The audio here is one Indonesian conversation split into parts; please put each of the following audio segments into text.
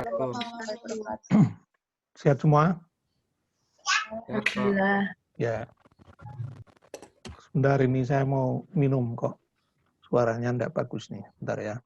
Assalamualaikum. Sehat semua? Alhamdulillah. Ya. Sebentar ini saya mau minum kok. Suaranya enggak bagus nih. Bentar ya.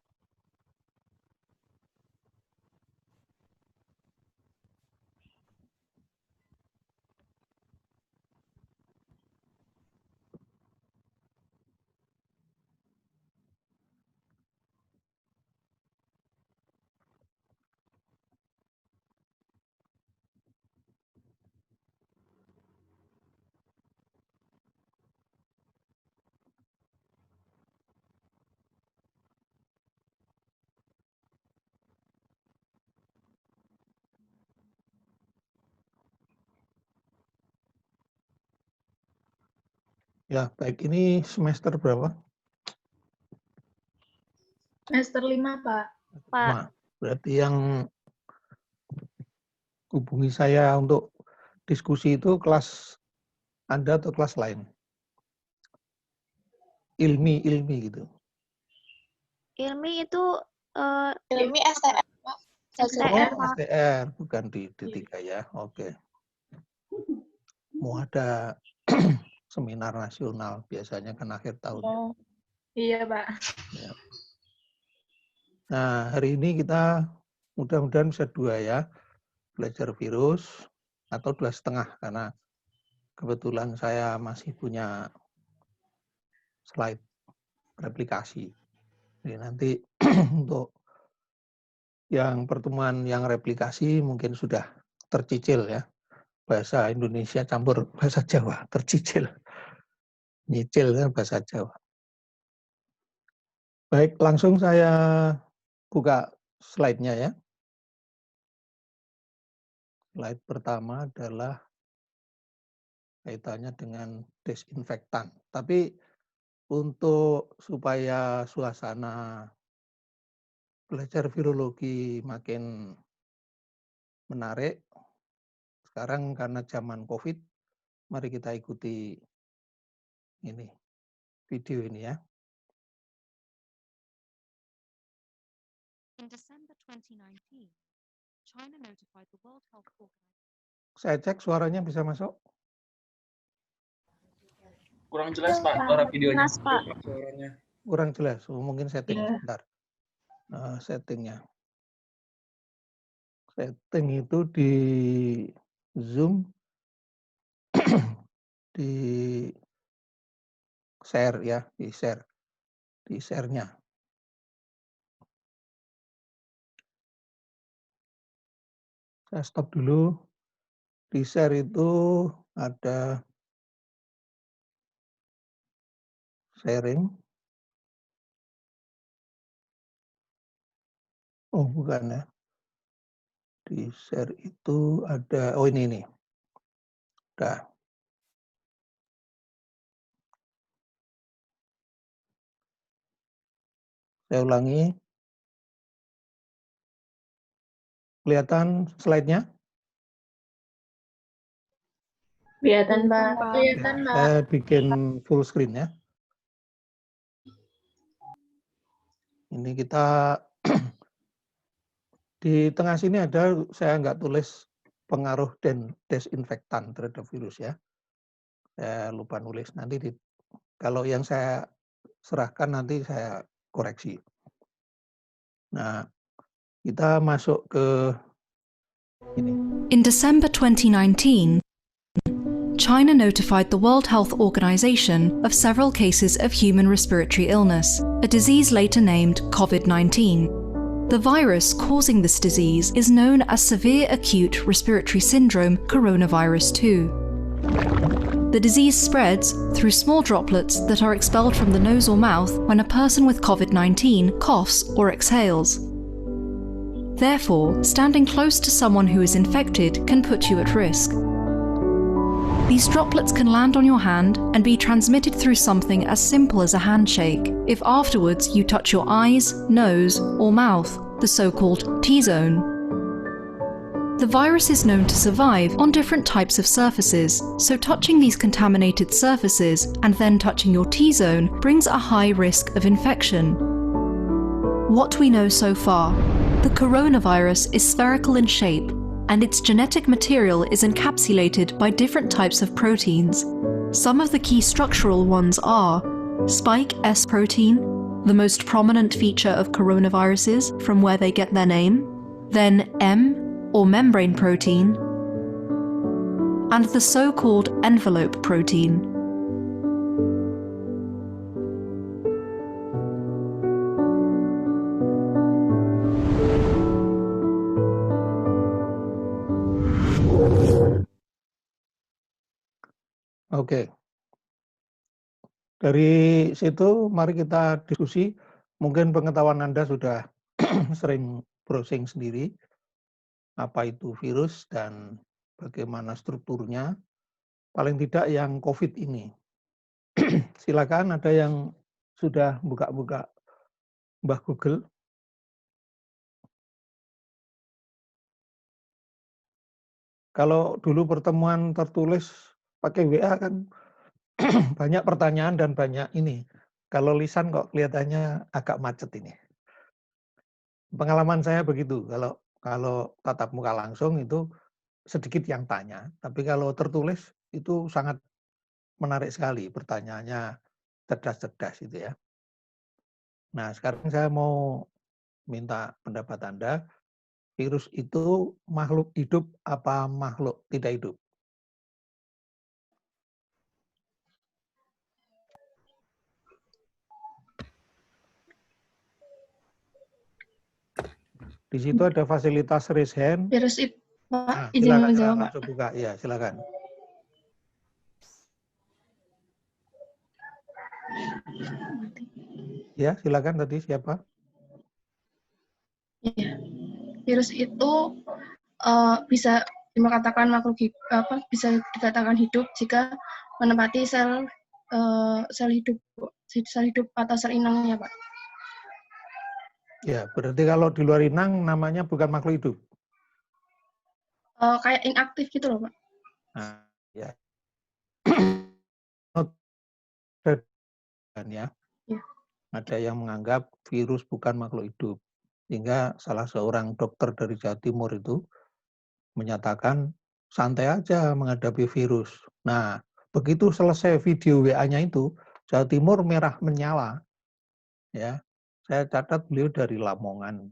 Ya, baik. Ini semester berapa? Semester 5, Pak. Pak. Berarti yang hubungi saya untuk diskusi itu kelas Anda atau kelas lain? Ilmi gitu. Ilmi itu Ilmi STR, Pak. STR, Oh, STR, bukan di D3 ya. Oke. Mau ada seminar nasional, biasanya kan akhir tahun. Oh, iya, Pak. Ya. Nah, hari ini kita mudah-mudahan bisa 2 ya. Belajar virus atau 2,5 karena kebetulan saya masih punya slide replikasi. Jadi nanti untuk yang pertemuan yang replikasi mungkin sudah tercicil ya. Bahasa Indonesia campur bahasa Jawa, tercicil. Nyicil kan bahasa Jawa. Baik, langsung saya buka slide-nya ya. Slide pertama adalah kaitannya dengan desinfektan. Tapi untuk supaya suasana belajar virologi makin menarik, sekarang karena zaman COVID, mari kita ikuti ini, video ini ya. In December 2019, China notified the World Health Organization. Saya cek suaranya bisa masuk? Kurang jelas, Pak, suara videonya. Jelas, Pak. Suaranya. Kurang jelas, mungkin setting Iya. sebentar. Settingnya. Setting itu di Zoom, di share ya, di share-nya. Saya stop dulu. Di share itu ada sharing. Oh, bukan ya. Di share itu ada, oh ini. Udah. Saya ulangi. Kelihatan slide-nya? Kelihatan, Pak. Kelihatan, Pak. Saya bikin full screen ya. Ini kita di tengah sini ada, saya nggak tulis pengaruh dan desinfektan terhadap virus ya. Saya lupa nulis. Nanti kalau yang saya serahkan nanti saya koreksi. Nah, kita masuk ke ini. In December 2019, China notified the World Health Organization of several cases of human respiratory illness, a disease later named COVID-19. The virus causing this disease is known as severe acute respiratory syndrome coronavirus 2. The disease spreads through small droplets that are expelled from the nose or mouth when a person with COVID-19 coughs or exhales. Therefore, standing close to someone who is infected can put you at risk. These droplets can land on your hand and be transmitted through something as simple as a handshake if afterwards you touch your eyes, nose, or mouth, the so-called T-zone. The virus is known to survive on different types of surfaces, so touching these contaminated surfaces and then touching your T-zone brings a high risk of infection. What we know so far: The coronavirus is spherical in shape, and its genetic material is encapsulated by different types of proteins. Some of the key structural ones are spike S protein, the most prominent feature of coronaviruses from where they get their name, then M, or membrane protein, and the so-called envelope protein. Oke. Dari situ mari kita diskusi. Mungkin pengetahuan Anda sudah sering browsing sendiri apa itu virus dan bagaimana strukturnya. Paling tidak yang COVID ini. Silakan ada yang sudah buka-buka Mbah Google. Kalau dulu pertemuan tertulis pakai WA kan banyak pertanyaan dan banyak ini. Kalau lisan kok kelihatannya agak macet ini. Pengalaman saya begitu. Kalau tatap muka langsung itu sedikit yang tanya, tapi kalau tertulis itu sangat menarik sekali, pertanyaannya cerdas-cerdas itu ya. Nah, sekarang saya mau minta pendapat Anda, virus itu makhluk hidup apa makhluk tidak hidup? Di situ ada fasilitas raise hand. Virus itu, Nah, Pak, izin silakan menjawab, Pak. langsung buka. Ya, silakan. Ya, silakan tadi siapa? Iya. Virus itu bisa dikatakan makhluk bisa dikatakan hidup jika menempati sel hidup atau sel inangnya, Pak. Ya, berarti kalau di luar inang namanya bukan makhluk hidup. Kayak inaktif gitu loh, Pak. Nah, ya. Ya. Ya. Ada yang menganggap virus bukan makhluk hidup. Sehingga salah seorang dokter dari Jawa Timur itu menyatakan santai aja menghadapi virus. Nah, begitu selesai video WA-nya itu, Jawa Timur merah menyala. Ya, saya catat beliau dari Lamongan,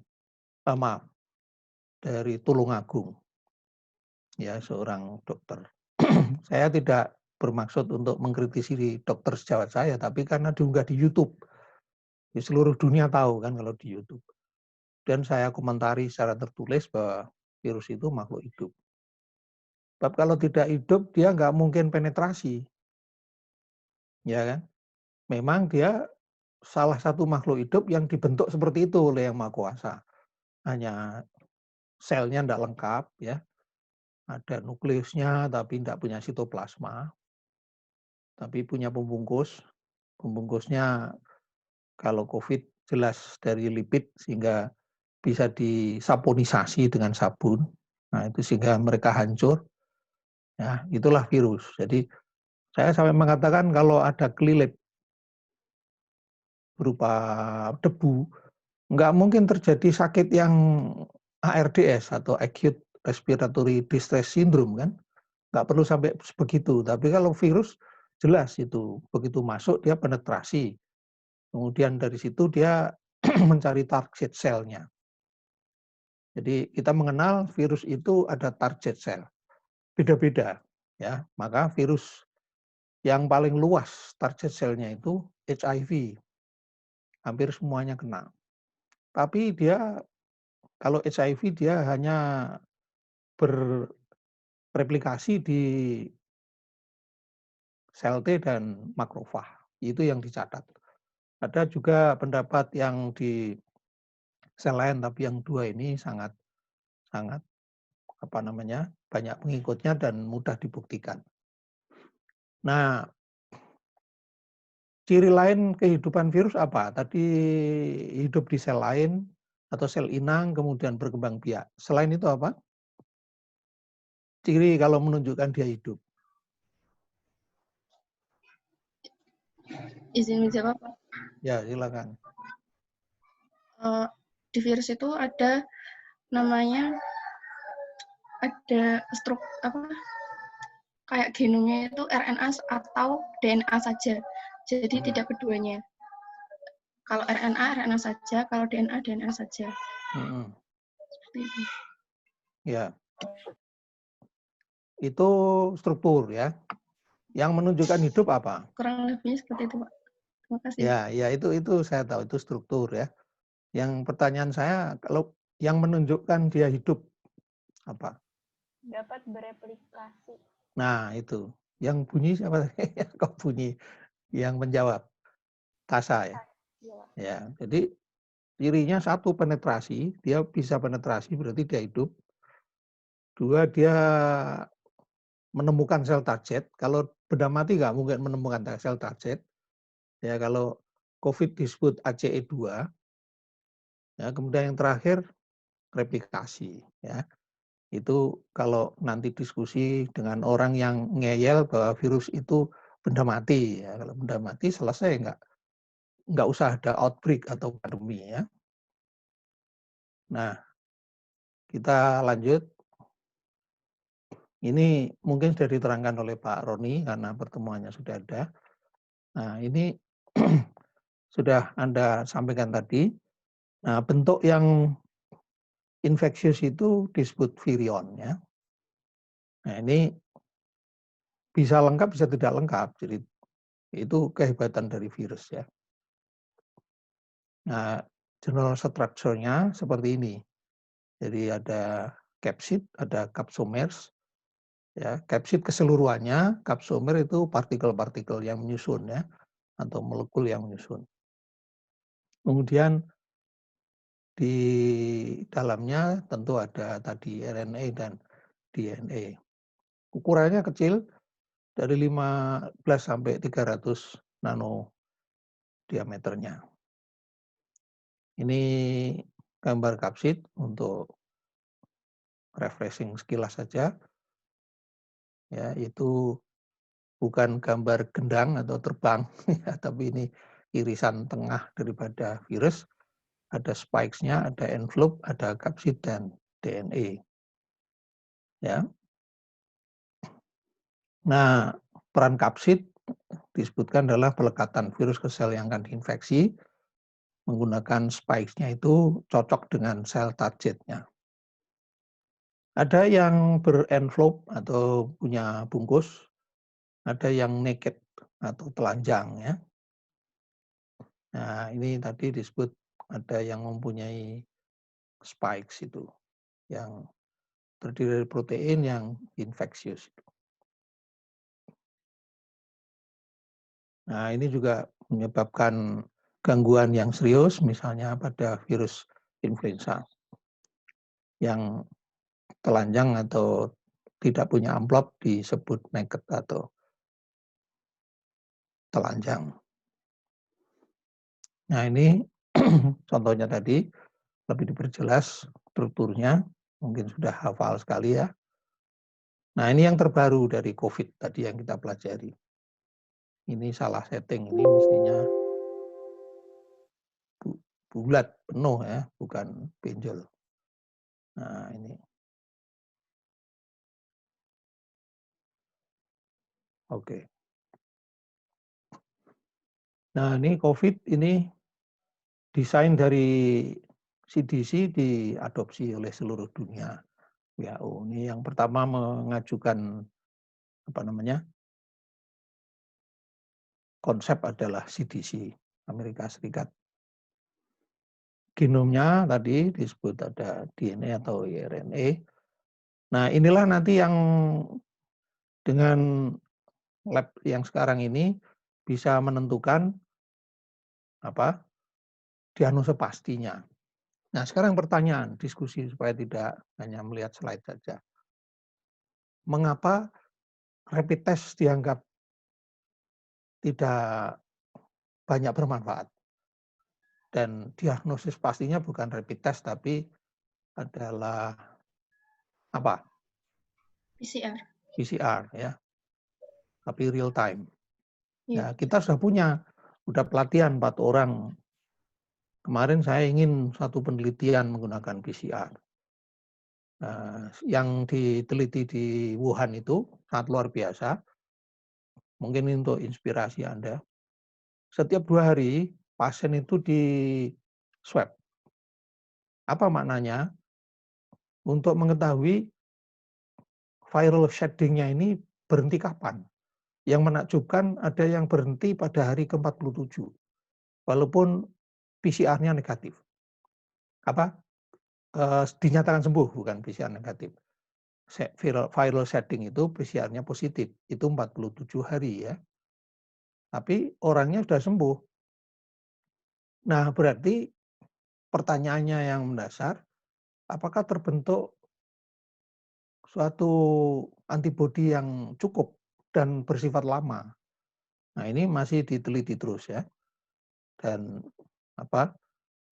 dari Tulungagung. Ya, seorang dokter. Saya tidak bermaksud untuk mengkritisi dokter sejawat saya, tapi karena diunggah di YouTube. Di seluruh dunia tahu kan kalau di YouTube. Dan saya komentari secara tertulis bahwa virus itu makhluk hidup. Sebab kalau tidak hidup, dia nggak mungkin penetrasi. Ya kan? Memang dia salah satu makhluk hidup yang dibentuk seperti itu oleh Yang Maha Kuasa. Hanya selnya tidak lengkap, ya. Ada nukleusnya, tapi tidak punya sitoplasma. Tapi punya pembungkus. Pembungkusnya kalau COVID jelas dari lipid, sehingga bisa disaponisasi dengan sabun. Nah, itu sehingga mereka hancur. Ya, itulah virus. Jadi saya sampai mengatakan kalau ada kelilip berupa debu, nggak mungkin terjadi sakit yang ARDS atau Acute Respiratory Distress Syndrome kan. Nggak perlu sampai begitu. Tapi kalau virus jelas itu begitu masuk dia penetrasi. Kemudian dari situ dia mencari target selnya. Jadi kita mengenal virus itu ada target sel. Beda-beda ya. Maka virus yang paling luas target selnya itu HIV. Hampir semuanya kena. Tapi dia kalau HIV dia hanya bereplikasi di sel T dan makrofag. Itu yang dicatat. Ada juga pendapat yang di sel lain, tapi yang dua ini sangat banyak pengikutnya dan mudah dibuktikan. Nah, ciri lain kehidupan virus apa? Tadi hidup di sel lain atau sel inang, kemudian berkembang biak. Selain itu apa? Ciri kalau menunjukkan dia hidup. Izin menjawab, Pak. Ya, silakan. di virus itu ada namanya kayak genomnya itu RNA atau DNA saja. Jadi tidak keduanya. Kalau RNA saja, kalau DNA saja. Seperti itu. Ya. Itu struktur ya. Yang menunjukkan hidup apa? Kurang lebihnya seperti itu, Pak. Terima kasih. Ya itu saya tahu itu struktur ya. Yang pertanyaan saya kalau yang menunjukkan dia hidup apa? Dapat bereplikasi. Nah, itu. Yang bunyi siapa? Kok bunyi? Yang menjawab. Tasa ya. Ya, jadi cirinya satu penetrasi, dia bisa penetrasi berarti dia hidup. Dua, dia menemukan sel target. Kalau benda mati nggak mungkin menemukan sel target. Ya, kalau COVID disebut ACE2. Ya, kemudian yang terakhir replikasi. Ya, itu kalau nanti diskusi dengan orang yang ngeyel bahwa virus itu benda mati. Ya, kalau benda mati selesai nggak usah ada outbreak atau pandemi ya. Nah, kita lanjut. Ini mungkin sudah diterangkan oleh Pak Roni karena pertemuannya sudah ada. Nah, ini sudah Anda sampaikan tadi. Nah, bentuk yang infeksius itu disebut virion ya. Nah, ini bisa lengkap bisa tidak lengkap. Jadi itu kehebatan dari virus ya. Nah, general structure-nya seperti ini. Jadi ada capsid, ada capsomers. Ya, capsid keseluruhannya, capsomer itu partikel-partikel yang menyusun ya, atau molekul yang menyusun. Kemudian di dalamnya tentu ada tadi RNA dan DNA. Ukurannya kecil dari 15 sampai 300 nano diameternya. Ini gambar kapsid untuk refreshing sekilas saja. Ya, itu bukan gambar gendang atau terbang, ya, tapi ini irisan tengah daripada virus. Ada spikes-nya, ada envelope, ada kapsid dan DNA. Ya. Nah, peran kapsid disebutkan adalah pelekatan virus ke sel yang akan diinfeksi menggunakan spikes-nya itu cocok dengan sel targetnya. Ada yang berenvelope atau punya bungkus, ada yang naked atau telanjang ya. Nah, ini tadi disebut ada yang mempunyai spikes itu yang terdiri dari protein yang infeksius. Nah, ini juga menyebabkan gangguan yang serius, misalnya pada virus influenza yang telanjang atau tidak punya amplop disebut naked atau telanjang. Nah, ini contohnya tadi lebih diperjelas strukturnya, mungkin sudah hafal sekali ya. Nah, ini yang terbaru dari COVID tadi yang kita pelajari. Ini salah setting, ini mestinya bulat, penuh ya, bukan benjol. Nah, ini. Oke. Nah, ini COVID ini desain dari CDC diadopsi oleh seluruh dunia. WHO ini yang pertama mengajukan konsep adalah CDC Amerika Serikat. Genomnya tadi disebut ada DNA atau RNA. Nah, inilah nanti yang dengan lab yang sekarang ini bisa menentukan diagnosa pastinya. Nah, sekarang pertanyaan, diskusi supaya tidak hanya melihat slide saja. Mengapa rapid test dianggap tidak banyak bermanfaat? Dan diagnosis pastinya bukan rapid test, tapi adalah apa? PCR ya. Tapi real time. Ya, kita sudah pelatihan 4 orang kemarin saya ingin satu penelitian menggunakan PCR. Yang diteliti di Wuhan itu sangat luar biasa. Mungkin untuk inspirasi Anda. Setiap 2 hari pasien itu di swab. Apa maknanya? Untuk mengetahui viral shedding-nya ini berhenti kapan. Yang menakjubkan ada yang berhenti pada hari ke-47. Walaupun PCR-nya negatif. Dinyatakan sembuh, bukan PCR negatif. Viral shedding itu PCR-nya positif. Itu 47 hari ya. Tapi orangnya sudah sembuh. Nah, berarti pertanyaannya yang mendasar, apakah terbentuk suatu antibodi yang cukup dan bersifat lama? Nah, ini masih diteliti terus ya. Dan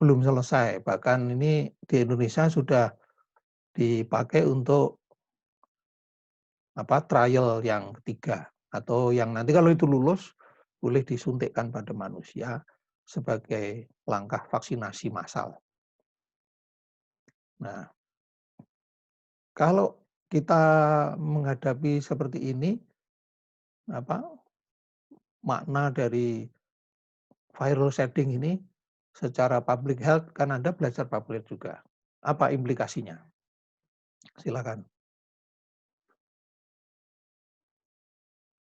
belum selesai. Bahkan ini di Indonesia sudah dipakai untuk trial yang ketiga. Atau yang nanti kalau itu lulus, boleh disuntikkan pada manusia sebagai langkah vaksinasi massal. Nah, kalau kita menghadapi seperti ini, makna dari viral shedding ini secara public health, kan Anda belajar public juga. Apa implikasinya? Silakan.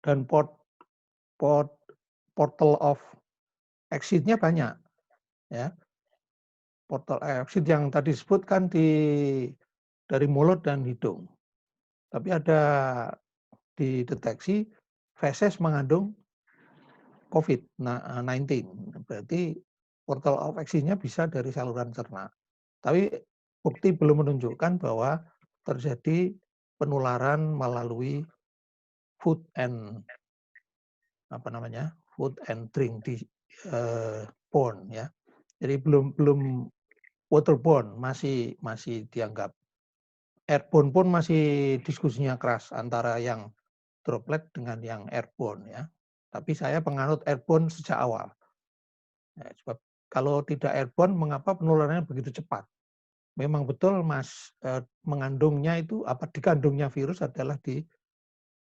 Dan portal of exit-nya banyak. Ya. Portal exit yang tadi disebutkan dari mulut dan hidung. Tapi ada dideteksi feses mengandung COVID-19. Berarti portal of exit-nya bisa dari saluran cerna. Tapi bukti belum menunjukkan bahwa terjadi penularan melalui food and drink borne ya. Jadi belum waterborne, masih dianggap. Airborne pun masih diskusinya keras antara yang droplet dengan yang airborne ya. Tapi saya penganut airborne sejak awal. Ya, sebab kalau tidak airborne, mengapa penularannya begitu cepat? Memang betul mengandungnya itu dikandungnya virus adalah di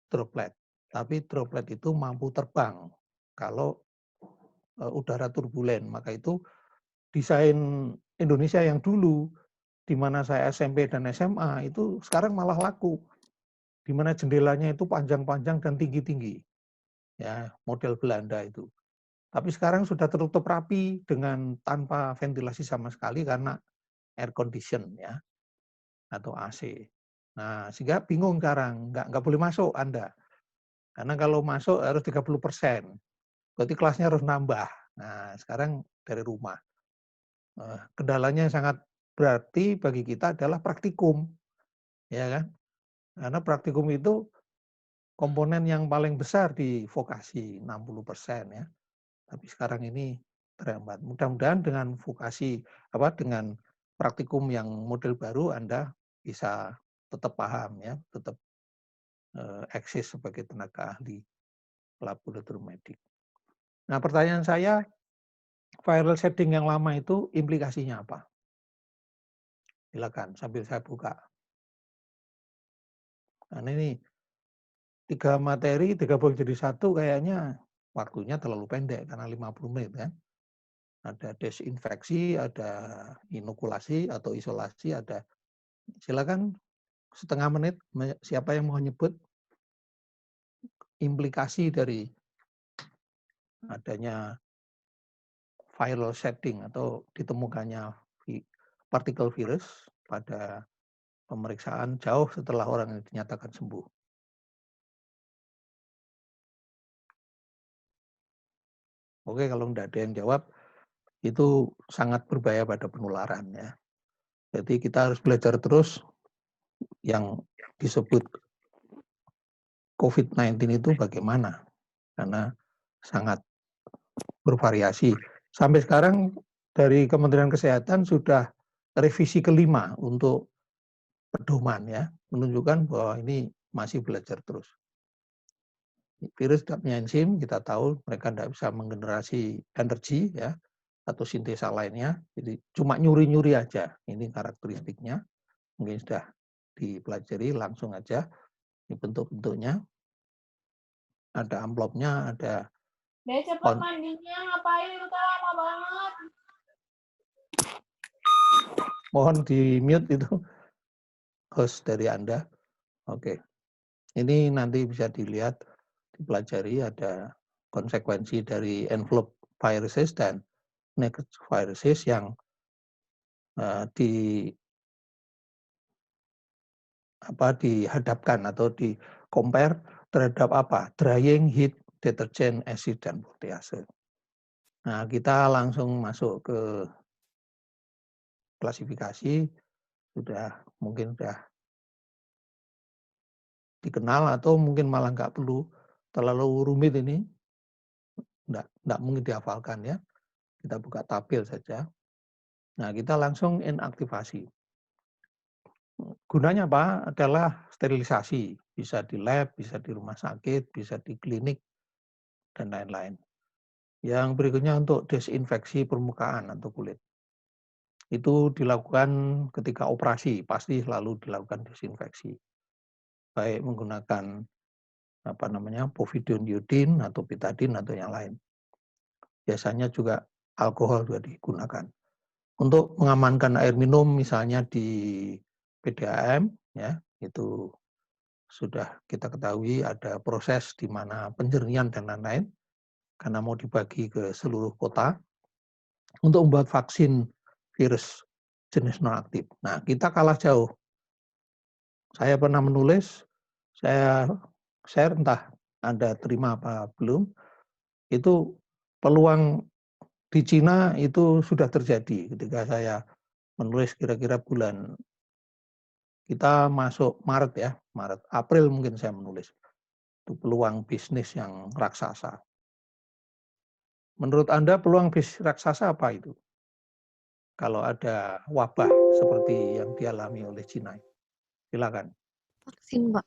droplet. Tapi droplet itu mampu terbang kalau udara turbulen. Maka itu desain Indonesia yang dulu, di mana saya SMP dan SMA, itu sekarang malah laku. Di mana jendelanya itu panjang-panjang dan tinggi-tinggi. Ya, model Belanda itu. Tapi sekarang sudah tertutup rapi dengan tanpa ventilasi sama sekali karena air condition ya, atau AC. Nah, sehingga bingung sekarang, nggak boleh masuk Anda. Karena kalau masuk harus 30%. Berarti kelasnya harus nambah. Nah, sekarang dari rumah. Kendalanya sangat berarti bagi kita adalah praktikum. Ya kan? Karena praktikum itu komponen yang paling besar di vokasi, 60% ya. Tapi sekarang ini terhambat. Mudah-mudahan dengan vokasi dengan praktikum yang model baru Anda bisa tetap paham ya, tetap eksis sebagai tenaga ahli laboratorium medik. Nah, pertanyaan saya, viral shedding yang lama itu implikasinya apa? Silakan sambil saya buka. Nah, ini 3 materi digabung jadi satu kayaknya waktunya terlalu pendek karena 50 menit kan. Ada desinfeksi, ada inokulasi atau isolasi, ada. Silakan setengah menit, siapa yang mau nyebut implikasi dari adanya viral shedding atau ditemukannya partikel virus pada pemeriksaan jauh setelah orang yang dinyatakan sembuh. Oke, kalau tidak ada yang jawab, itu sangat berbahaya pada penularan ya. Jadi kita harus belajar terus yang disebut COVID-19 itu bagaimana, karena sangat bervariasi. Sampai sekarang dari Kementerian Kesehatan sudah revisi kelima untuk pedoman ya, menunjukkan bahwa ini masih belajar terus. Virus tidak punya enzim, kita tahu mereka tidak bisa menggenerasi energi ya, atau sintesa lainnya. Jadi cuma nyuri-nyuri aja. Ini karakteristiknya. Mungkin sudah dipelajari, langsung aja. Ini bentuk-bentuknya. Ada amplopnya, ada... Cepet mandinya, ngapain itu lama banget. Mohon di-mute itu host dari Anda. Oke. Ini nanti bisa dilihat, dipelajari, ada konsekuensi dari envelope viruses dan naked viruses yang dihadapkan atau di compare terhadap apa? Drying, heat, deterjen, acid, dan protease. Nah, kita langsung masuk ke klasifikasi. Mungkin sudah dikenal atau mungkin malah nggak perlu terlalu rumit ini. Nggak mungkin dihafalkan ya. Kita buka tabel saja. Nah, kita langsung inaktivasi. Gunanya apa? Adalah sterilisasi. Bisa di lab, bisa di rumah sakit, bisa di klinik, dan lain-lain. Yang berikutnya untuk desinfeksi permukaan atau kulit. Itu dilakukan ketika operasi, pasti selalu dilakukan desinfeksi. Baik menggunakan povidone iodine atau betadine atau yang lain. Biasanya juga alkohol juga digunakan. Untuk mengamankan air minum misalnya di PDAM ya, itu sudah kita ketahui ada proses di mana penjernihan dan lain-lain karena mau dibagi ke seluruh kota untuk membuat vaksin virus jenis non-aktif. Nah, kita kalah jauh. Saya pernah menulis, saya share, entah Anda terima apa belum, itu peluang di Cina itu sudah terjadi ketika saya menulis kira-kira bulan, kita masuk Maret ya, April mungkin saya menulis. Itu peluang bisnis yang raksasa. Menurut Anda peluang bisnis raksasa apa itu? Kalau ada wabah seperti yang dialami oleh Cina. Silakan. Vaksin, Pak.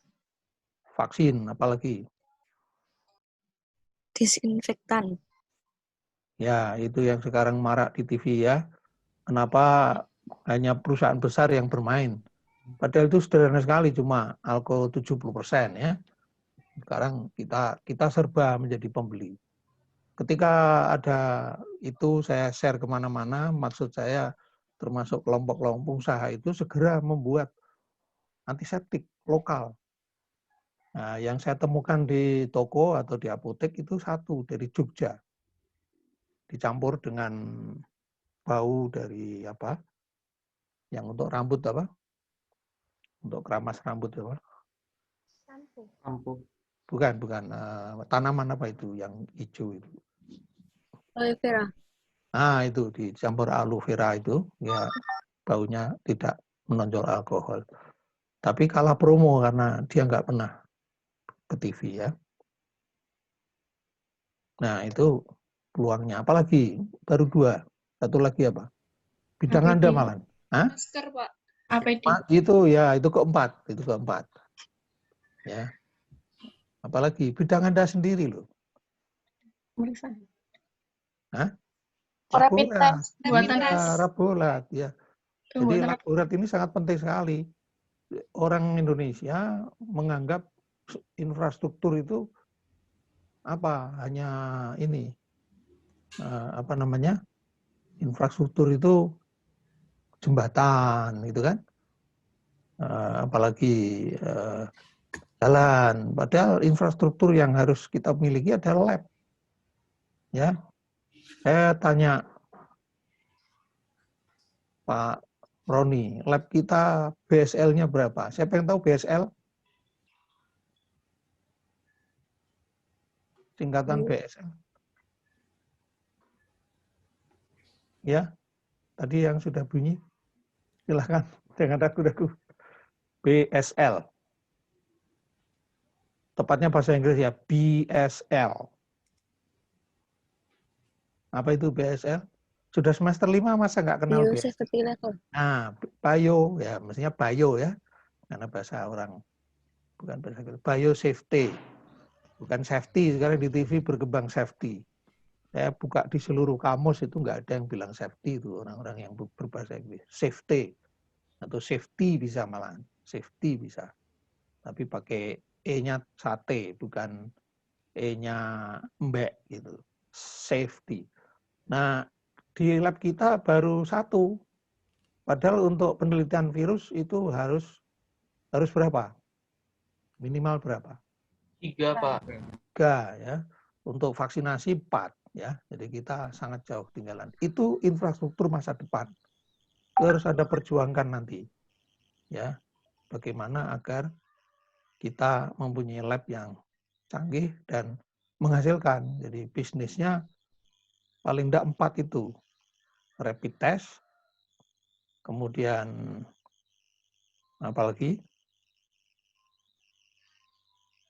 Vaksin, apalagi? Disinfektan. Ya, itu yang sekarang marak di TV ya. Kenapa hanya perusahaan besar yang bermain? Padahal itu sederhana sekali, cuma alkohol 70% ya. Sekarang kita serba menjadi pembeli. Ketika ada itu saya share kemana-mana, maksud saya termasuk kelompok-kelompok usaha itu segera membuat antiseptik lokal. Nah, yang saya temukan di toko atau di apotek itu satu dari Jogja. Dicampur dengan bau dari apa? Yang untuk rambut apa? Untuk keramas rambut apa? Sampo. Bukan. Tanaman apa itu yang hijau itu? Aloe vera. Nah, itu dicampur aloe vera itu, ya baunya tidak menonjol alkohol. Tapi kalah promo karena dia nggak pernah ke TV ya. Nah, itu peluangnya. Apalagi baru 2. Satu lagi apa? Bidang APD. Anda malah. Hah? Masker, Pak. APD. Itu ya, itu keempat. Ya. Apalagi bidang Anda sendiri loh. Pemeriksaan. Hah? Rapid test. Laborat ya. Jadi laborat ini sangat penting sekali. Orang Indonesia menganggap infrastruktur itu hanya ini infrastruktur itu jembatan gitu kan, apalagi jalan. Padahal infrastruktur yang harus kita miliki adalah lab. Ya, saya tanya Pak Roni, lab kita BSL-nya berapa? Saya pengen tahu BSL. Singkatan BSL. Ya, tadi yang sudah bunyi. Silahkan, jangan ragu-ragu. BSL. Tepatnya bahasa Inggris ya, BSL. Apa itu BSL? Sudah semester 5 masa nggak kenal BSL? Biosafety level. Nah, bio, ya mestinya bio ya. Karena bahasa orang, bukan bahasa Inggris. Biosafety. Bukan safety, sekarang di TV berkembang safety. Saya buka di seluruh kamus itu nggak ada yang bilang safety itu, orang-orang yang berbahasa Inggris. Safety atau safety bisa malah, safety bisa. Tapi pakai E-nya sate, bukan E-nya mbek gitu. Safety. Nah, di lab kita baru 1. Padahal untuk penelitian virus itu harus berapa? Minimal berapa? 3, Pak. 3 ya. Untuk vaksinasi 4 ya. Jadi kita sangat jauh ketinggalan. Itu infrastruktur masa depan. Itu harus ada perjuangkan nanti. Ya. Bagaimana agar kita mempunyai lab yang canggih dan menghasilkan. Jadi bisnisnya paling tidak 4 itu. Rapid test, kemudian apalagi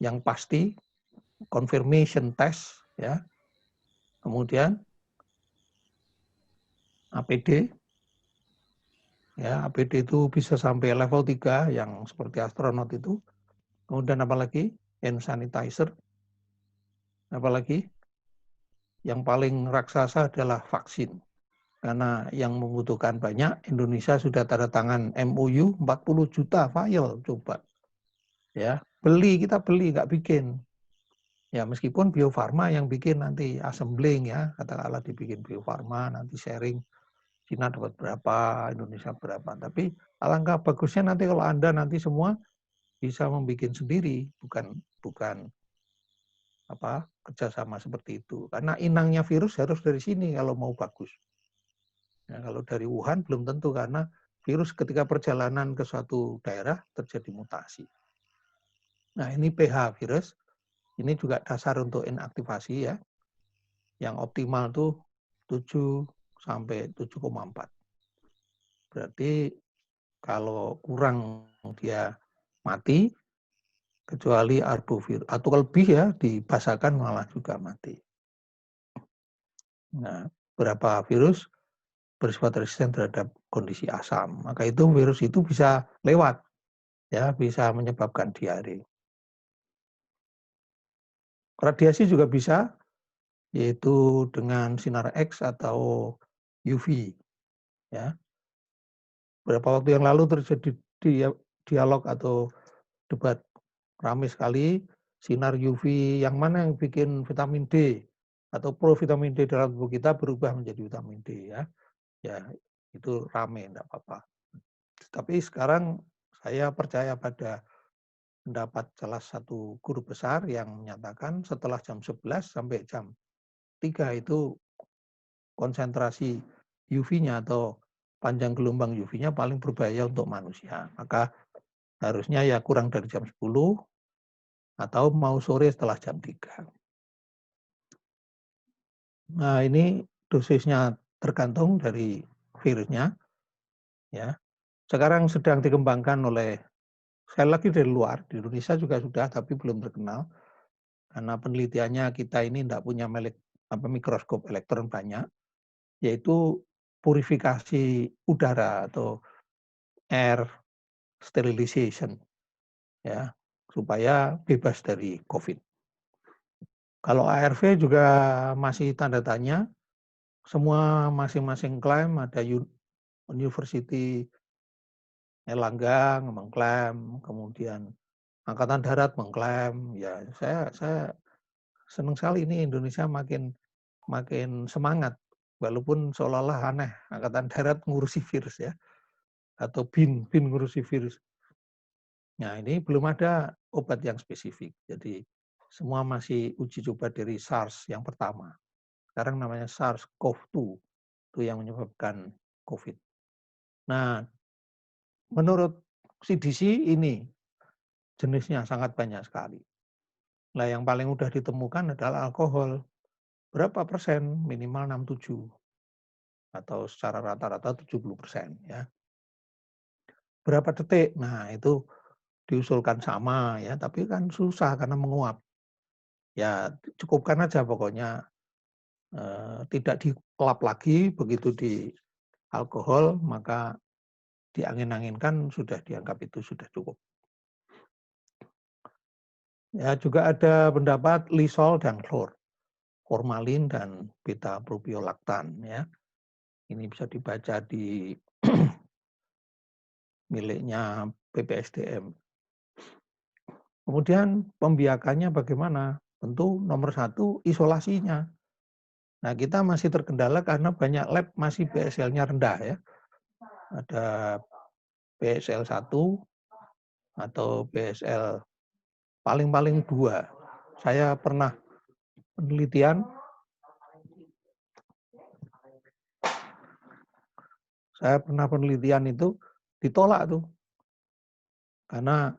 yang pasti confirmation test, ya, kemudian APD, ya, APD itu bisa sampai level 3 yang seperti astronot itu, kemudian apalagi hand sanitizer, apalagi yang paling raksasa adalah vaksin. Karena yang membutuhkan banyak, Indonesia sudah tanda tangan MOU 40 juta file, coba. Ya, kita beli, nggak bikin. Ya, meskipun Bio Farma yang bikin nanti assembling ya, katakanlah dibikin Bio Farma, nanti sharing, Cina dapat berapa, Indonesia berapa. Tapi alangkah bagusnya nanti kalau Anda nanti semua bisa membuat sendiri, bukan kerjasama seperti itu. Karena inangnya virus harus dari sini kalau mau bagus. Ya, kalau dari Wuhan belum tentu karena virus ketika perjalanan ke suatu daerah terjadi mutasi. Nah ini pH virus, ini juga dasar untuk inaktivasi ya. Yang optimal tuh 7 sampai 7,4. Berarti kalau kurang dia mati, kecuali arbovirus. Atau lebih ya dibasahkan malah juga mati. Nah berapa virus bersifat resisten terhadap kondisi asam. Maka itu virus itu bisa lewat, ya bisa menyebabkan diare. Radiasi juga bisa, yaitu dengan sinar X atau UV. Ya. Beberapa waktu yang lalu terjadi dialog atau debat ramai sekali, sinar UV yang mana yang bikin vitamin D atau provitamin D dalam tubuh kita berubah menjadi vitamin D ya. Ya, itu rame, enggak apa-apa. Tapi sekarang saya percaya pada pendapat salah satu guru besar yang menyatakan setelah jam 11 sampai jam 3 itu konsentrasi UV-nya atau panjang gelombang UV-nya paling berbahaya untuk manusia. Maka harusnya ya kurang dari jam 10 atau mau sore setelah jam 3. Nah, ini dosisnya tergantung dari virusnya. Ya. Sekarang sedang dikembangkan oleh, sekali lagi dari luar, di Indonesia juga sudah, tapi belum terkenal. Karena penelitiannya kita ini tidak punya mikroskop elektron banyak, yaitu purifikasi udara atau air sterilization, ya, supaya bebas dari COVID. Kalau ARV juga masih tanda tanya, semua masing-masing klaim, ada University Erlangga mengklaim, kemudian Angkatan Darat mengklaim. Ya, saya senang sekali ini Indonesia makin semangat, walaupun seolah-olah aneh Angkatan Darat ngurusi virus ya, atau BIN ngurusi virus. Nah ini belum ada obat yang spesifik, jadi semua masih uji coba dari SARS yang pertama. Sekarang namanya SARS-CoV-2, itu yang menyebabkan COVID. Nah, menurut CDC ini jenisnya sangat banyak sekali. Nah, yang paling mudah ditemukan adalah alkohol. Berapa persen? Minimal 67. Atau secara rata-rata 70% ya. Berapa detik? Nah, itu diusulkan sama ya, tapi kan susah karena menguap. Ya, cukupkan aja pokoknya tidak dikelap lagi, begitu di alkohol maka diangin-anginkan sudah dianggap itu sudah cukup. Ya, juga ada pendapat lisol dan klor. formalin dan beta propiolaktan ya. Ini bisa dibaca di miliknya BPSDM. Kemudian pembiakannya bagaimana? Tentu nomor satu isolasinya. Nah, kita masih terkendala karena banyak lab masih BSL-nya rendah ya. Ada BSL 1 atau BSL paling-paling 2. Saya pernah penelitian itu ditolak tuh. Karena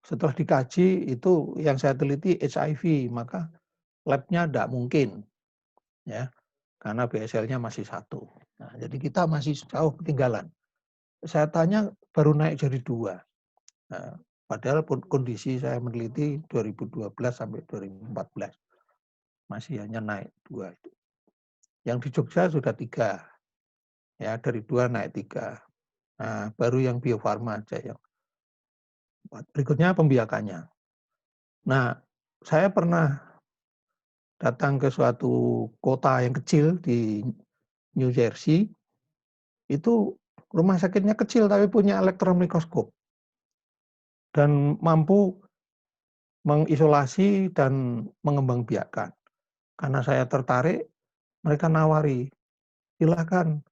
setelah dikaji itu yang saya teliti HIV, maka labnya tidak mungkin ya. Karena BSL-nya masih 1. Nah, jadi kita masih jauh ketinggalan. Saya tanya baru naik jadi 2. Nah, padahal kondisi saya meneliti 2012 sampai 2014 masih hanya naik 2 itu. Yang di Jogja sudah 3. Ya, dari 2 naik 3. Nah, baru yang Bio Farma aja yang 4. Berikutnya pembiakannya. Nah, saya pernah datang ke suatu kota yang kecil di New Jersey. Itu rumah sakitnya kecil tapi punya elektron mikroskop. Dan mampu mengisolasi dan mengembangbiakkan. Karena saya tertarik, mereka nawari, silakan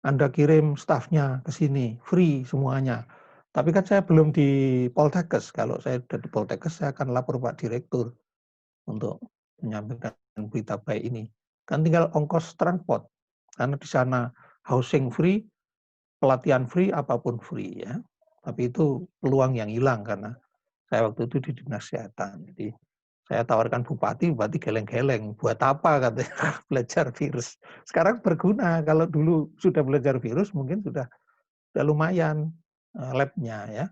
Anda kirim stafnya ke sini, free semuanya. Tapi kan saya belum di Poltekkes. Kalau saya sudah di Poltekkes, saya akan lapor Pak Direktur untuk menyampaikan berita baik ini. Kan tinggal ongkos transport. Karena di sana housing free, pelatihan free, apapun free ya. Tapi itu peluang yang hilang karena saya waktu itu di Dinas Kesehatan. Jadi saya tawarkan bupati geleng-geleng. Buat apa katanya belajar virus. Sekarang berguna. Kalau dulu sudah belajar virus mungkin sudah lumayan labnya ya.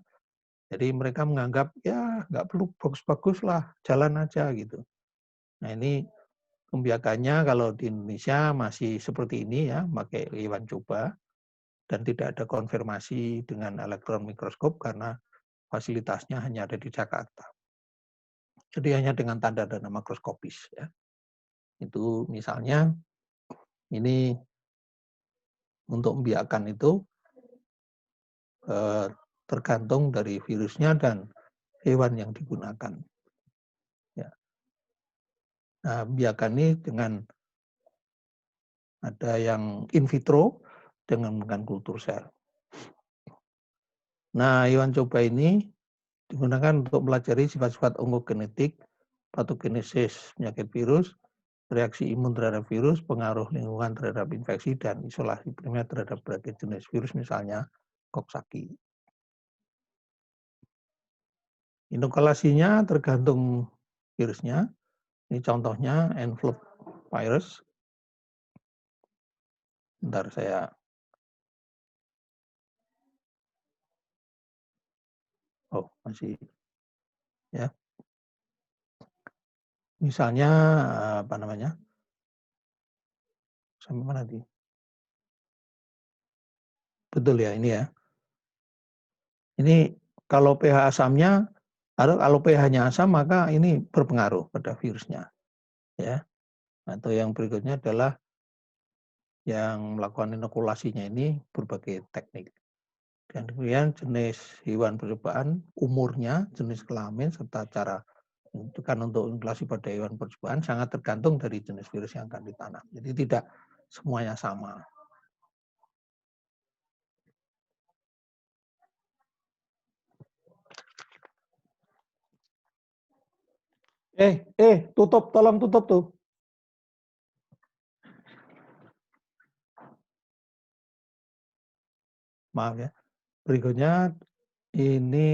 Jadi mereka menganggap ya nggak perlu bagus-bagus lah, jalan aja gitu. Nah ini pembiakannya kalau di Indonesia masih seperti ini ya, pakai hewan coba dan tidak ada konfirmasi dengan elektron mikroskop karena fasilitasnya hanya ada di Jakarta. Jadi hanya dengan tanda dan makroskopis ya. Itu misalnya ini untuk membiakkan itu tergantung dari virusnya dan hewan yang digunakan. Ya. Nah, biakan ini dengan ada yang in vitro dengan menggunakan kultur sel. Nah, hewan coba ini digunakan untuk melajari sifat-sifat onkogenetik, patogenesis penyakit virus, reaksi imun terhadap virus, pengaruh lingkungan terhadap infeksi, dan isolasi primer terhadap berbagai jenis virus, misalnya Coxsackie. Inokulasinya tergantung virusnya. Ini contohnya envelope virus. Bentar saya. Oh, masih. Ya. Misalnya apa namanya? Sampai mana tadi? Betul ya ini ya. Ini kalau pH asamnya, kalau pH-nya asam maka ini berpengaruh pada virusnya. Ya. Atau yang berikutnya adalah yang melakukan inokulasinya ini berbagai teknik. Dan kemudian jenis hewan percobaan, umurnya, jenis kelamin, serta cara menentukan untuk inokulasi pada hewan percobaan sangat tergantung dari jenis virus yang akan ditanam. Jadi tidak semuanya sama. Tutup, tolong tutup tuh. Maaf ya. Berikutnya ini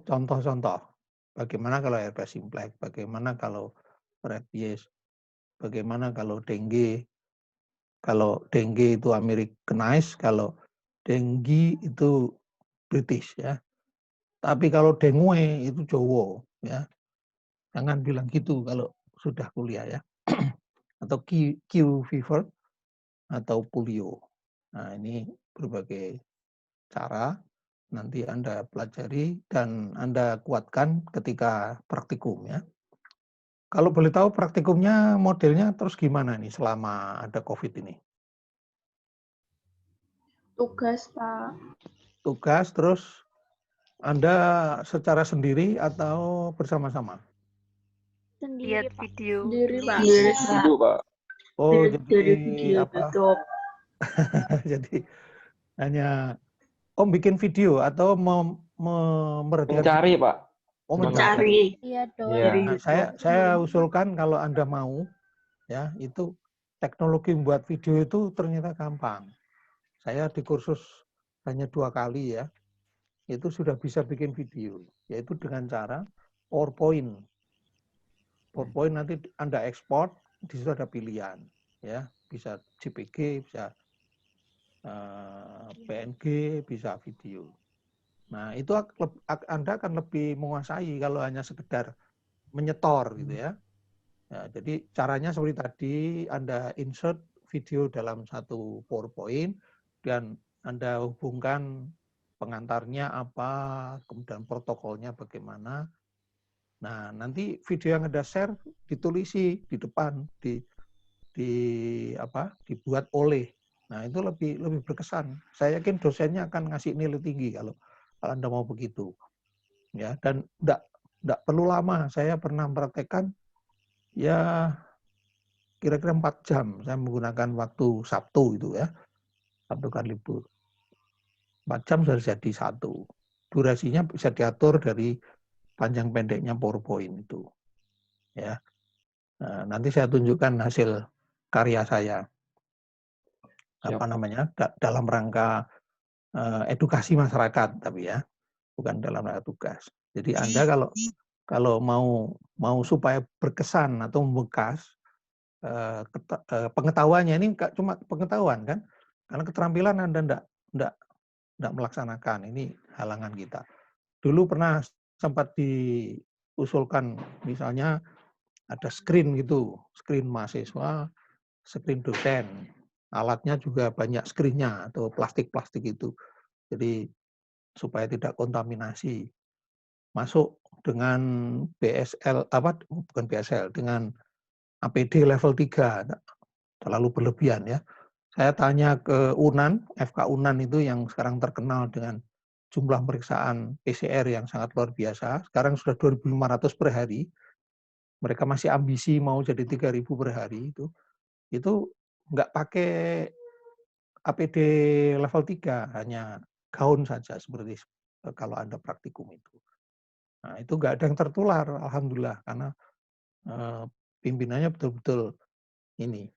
contoh-contoh. Bagaimana kalau herpes simplex, bagaimana kalau rabies, bagaimana kalau dengue. Kalau dengue itu Americanized, kalau dengue itu British ya. Tapi kalau dengue itu Jawa ya. Jangan bilang gitu kalau sudah kuliah ya. Atau Q fever atau polio. Nah, ini berbagai cara nanti Anda pelajari dan Anda kuatkan ketika praktikum ya. Kalau boleh tahu praktikumnya modelnya terus gimana nih selama ada COVID ini? Tugas, Pak. Tugas terus Anda secara sendiri atau bersama-sama? Lihat video. Sendiri, Pak. Itu Pak. Oh, Dari video apa? YouTube. Jadi hanya bikin video atau memperhatikan Mencari Pak. Oh, Mencari. Iya dong. Iya. Nah, saya usulkan kalau Anda mau ya, itu teknologi membuat video itu ternyata gampang. Saya di kursus hanya 2 kali ya, itu sudah bisa bikin video, yaitu dengan cara PowerPoint. PowerPoint nanti Anda ekspor, di situ ada pilihan, ya, bisa JPG, bisa PNG, bisa video. Nah, itu Anda akan lebih menguasai kalau hanya sekedar menyetor gitu ya. Ya, jadi caranya seperti tadi, Anda insert video dalam satu PowerPoint dan Anda hubungkan pengantarnya apa, kemudian protokolnya bagaimana. Nah, nanti video yang Anda share ditulisi di depan, dibuat oleh. Nah, itu lebih berkesan. Saya yakin dosennya akan ngasih nilai tinggi kalau Anda mau begitu. Ya, dan enggak perlu lama. Saya pernah praktekkan ya kira-kira 4 jam. Saya menggunakan waktu Sabtu itu ya. Sabtu kan libur. 4 jam sudah jadi satu. Durasinya bisa diatur dari panjang pendeknya PowerPoint itu. Ya. Nah, nanti saya tunjukkan hasil karya saya. Siap. Dalam rangka edukasi masyarakat tapi ya, bukan dalam rangka tugas. Jadi Anda kalau mau supaya berkesan atau membekas, pengetahuannya ini cuma pengetahuan kan, karena keterampilan Anda enggak melaksanakan, ini halangan kita. Dulu pernah sempat diusulkan misalnya ada screen gitu, screen mahasiswa, screen dosen, alatnya juga banyak screen-nya atau plastik-plastik itu. Jadi supaya tidak kontaminasi. Masuk dengan dengan APD level 3, terlalu berlebihan ya. Saya tanya ke UNAN, FK UNAN itu yang sekarang terkenal dengan jumlah pemeriksaan PCR yang sangat luar biasa, sekarang sudah 2.500 per hari. Mereka masih ambisi mau jadi 3.000 per hari itu nggak pakai APD level 3, hanya gaun saja seperti kalau Anda praktikum itu. Nah, itu nggak ada yang tertular, alhamdulillah, karena pimpinannya betul-betul ini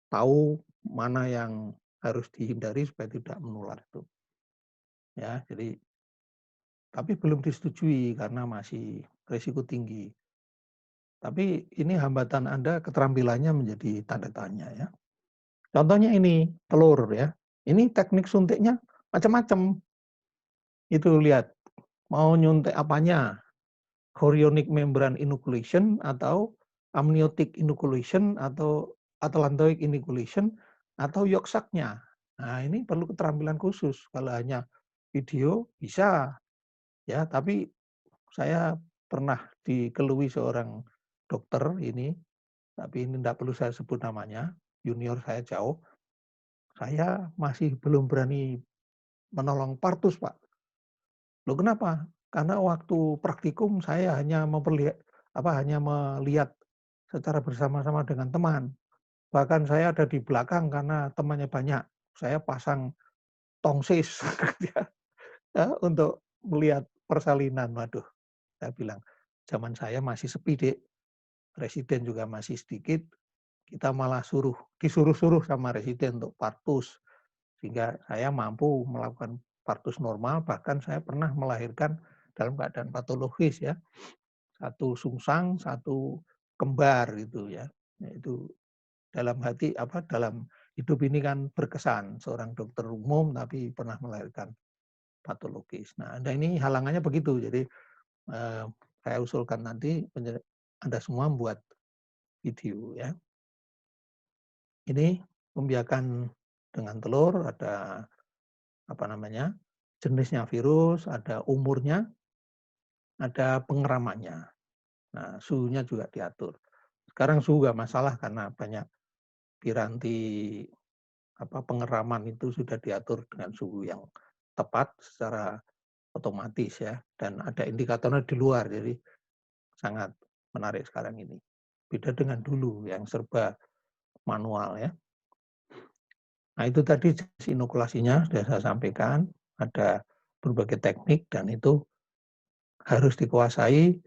tahu mana yang harus dihindari supaya tidak menular itu. Ya, jadi tapi belum disetujui karena masih risiko tinggi. Tapi ini hambatan Anda, keterampilannya menjadi tanda tanya ya. Contohnya ini telur ya. Ini teknik suntiknya macam-macam. Itu lihat, mau nyuntik apanya? Chorionic membrane inoculation atau amniotic inoculation atau atlantoic inoculation atau yoksaknya. Nah, ini perlu keterampilan khusus. Kalau hanya video bisa ya, tapi saya pernah dikelui seorang dokter ini, tapi ini tidak perlu saya sebut namanya, junior saya jauh. Saya masih belum berani menolong partus, Pak. Loh kenapa? Karena waktu praktikum saya hanya melihat secara bersama-sama dengan teman. Bahkan saya ada di belakang karena temannya banyak. Saya pasang tongsis ya, untuk melihat persalinan. Waduh, saya bilang, zaman saya masih sepi, Dek. Residen juga masih sedikit. Kita malah disuruh-suruh sama residen untuk partus. Sehingga saya mampu melakukan partus normal, bahkan saya pernah melahirkan dalam keadaan patologis ya. Satu sungsang, satu kembar gitu ya. Itu dalam hidup ini kan berkesan, seorang dokter umum tapi pernah melahirkan patologis. Nah, ini halangannya begitu. Jadi saya usulkan nanti Anda semua membuat video ya. Ini pembiakan dengan telur, ada jenisnya virus, ada umurnya, ada pengeramannya. Nah, suhunya juga diatur. Sekarang suhu nggak masalah karena banyak piranti pengeraman itu sudah diatur dengan suhu yang tepat secara otomatis ya, dan ada indikatornya di luar, jadi sangat menarik sekarang ini. Beda dengan dulu yang serba manual ya. Nah itu tadi inokulasinya sudah saya sampaikan, ada berbagai teknik dan itu harus dikuasai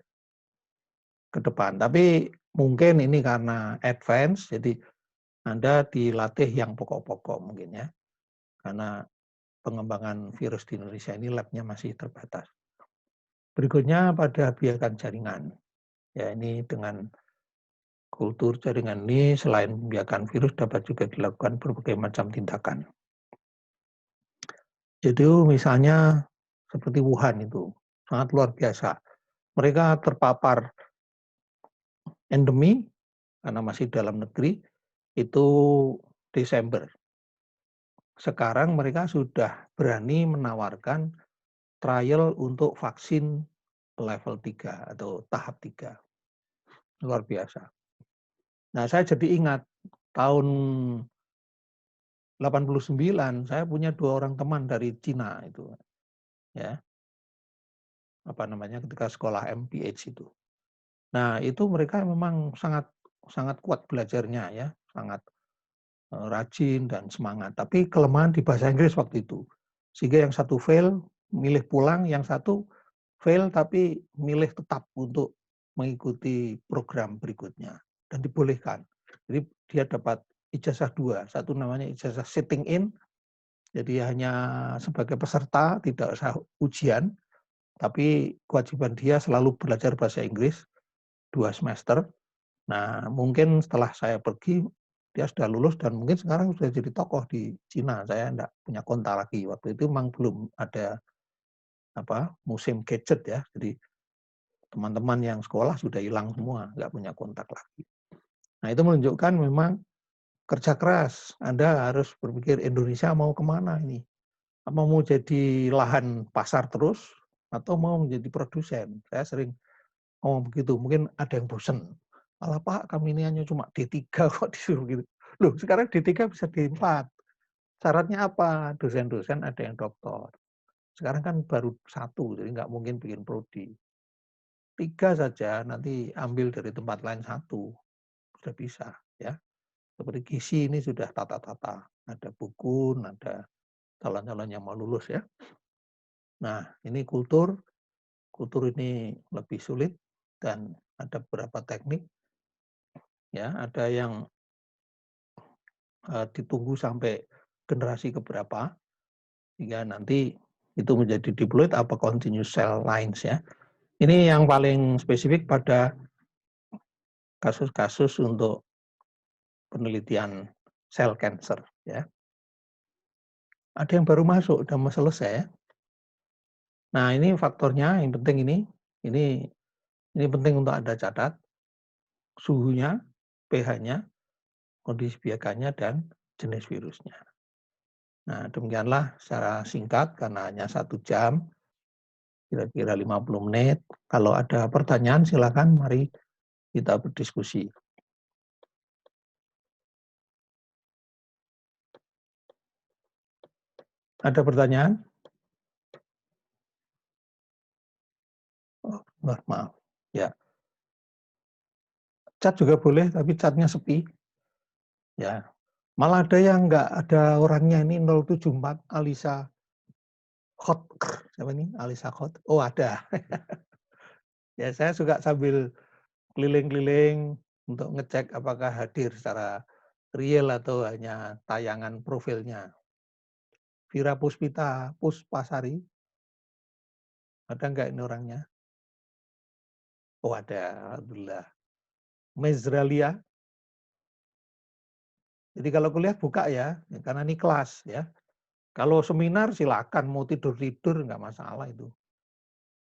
ke depan. Tapi mungkin ini karena advance, jadi Anda dilatih yang pokok-pokok mungkin ya. Karena pengembangan virus di Indonesia ini labnya masih terbatas. Berikutnya pada biakan jaringan. Ya ini dengan kultur jaringan ini selain membiarkan virus dapat juga dilakukan berbagai macam tindakan. Jadi misalnya seperti Wuhan itu sangat luar biasa. Mereka terpapar endemi karena masih dalam negeri itu Desember. Sekarang mereka sudah berani menawarkan trial untuk vaksin level 3 atau tahap 3. Luar biasa. Nah, saya jadi ingat tahun 89 saya punya 2 orang teman dari Cina itu. Ya. Ketika sekolah MPH itu. Nah, itu mereka memang sangat kuat belajarnya ya, sangat rajin dan semangat. Tapi kelemahan di bahasa Inggris waktu itu. Sehingga yang satu fail, milih pulang, yang satu fail tapi milih tetap untuk mengikuti program berikutnya dan dibolehkan. Jadi dia dapat ijazah 2, satu namanya ijazah sitting in, jadi hanya sebagai peserta, tidak usah ujian, tapi kewajiban dia selalu belajar bahasa Inggris 2 semester. Nah, mungkin setelah saya pergi, dia sudah lulus dan mungkin sekarang sudah jadi tokoh di Cina. Saya enggak punya kontak lagi. Waktu itu memang belum ada musim gadget ya. Jadi teman-teman yang sekolah sudah hilang semua, nggak punya kontak lagi. Nah, itu menunjukkan memang kerja keras. Anda harus berpikir Indonesia mau kemana ini? Apa mau jadi lahan pasar terus atau mau menjadi produsen? Saya sering ngomong begitu. Mungkin ada yang bosen. Alah Pak, kami ini hanya cuma D3 kok disuruh gitu. Loh, sekarang D3 bisa D4. Syaratnya apa? Dosen-dosen ada yang doktor. Sekarang kan baru 1, jadi nggak mungkin bikin prodi. 3 saja, nanti ambil dari tempat lain 1. Sudah bisa. Ya. Seperti gizi ini sudah tata-tata. Ada buku, ada calon-calon yang mau lulus ya. Nah, ini kultur ini lebih sulit dan ada beberapa teknik. Ya, ada yang ditunggu sampai generasi keberapa hingga nanti itu menjadi diploid apa continuous cell lines ya. Ini yang paling spesifik pada kasus-kasus untuk penelitian sel cancer ya. Ada yang baru masuk, udah mau selesai. Nah, ini faktornya yang penting ini penting untuk Anda catat. Suhunya, pH-nya, kondisi biakannya dan jenis virusnya. Nah, demikianlah secara singkat karena hanya 1 jam, kira-kira 50 menit. Kalau ada pertanyaan silakan mari kita berdiskusi. Ada pertanyaan? Oh, maaf. Ya. Chat juga boleh, tapi chatnya sepi. Ya. Malah ada yang nggak ada orangnya ini 074 Alisa Hot. Siapa ini? Alisa Hot. Oh, ada. Ya, saya suka sambil keliling-keliling untuk ngecek apakah hadir secara real atau hanya tayangan profilnya. Vira Puspasari. Ada nggak ini orangnya? Oh ada, alhamdulillah. Mezralia. Jadi kalau kuliah buka ya, karena ini kelas ya. Kalau seminar silakan, mau tidur-tidur nggak masalah itu.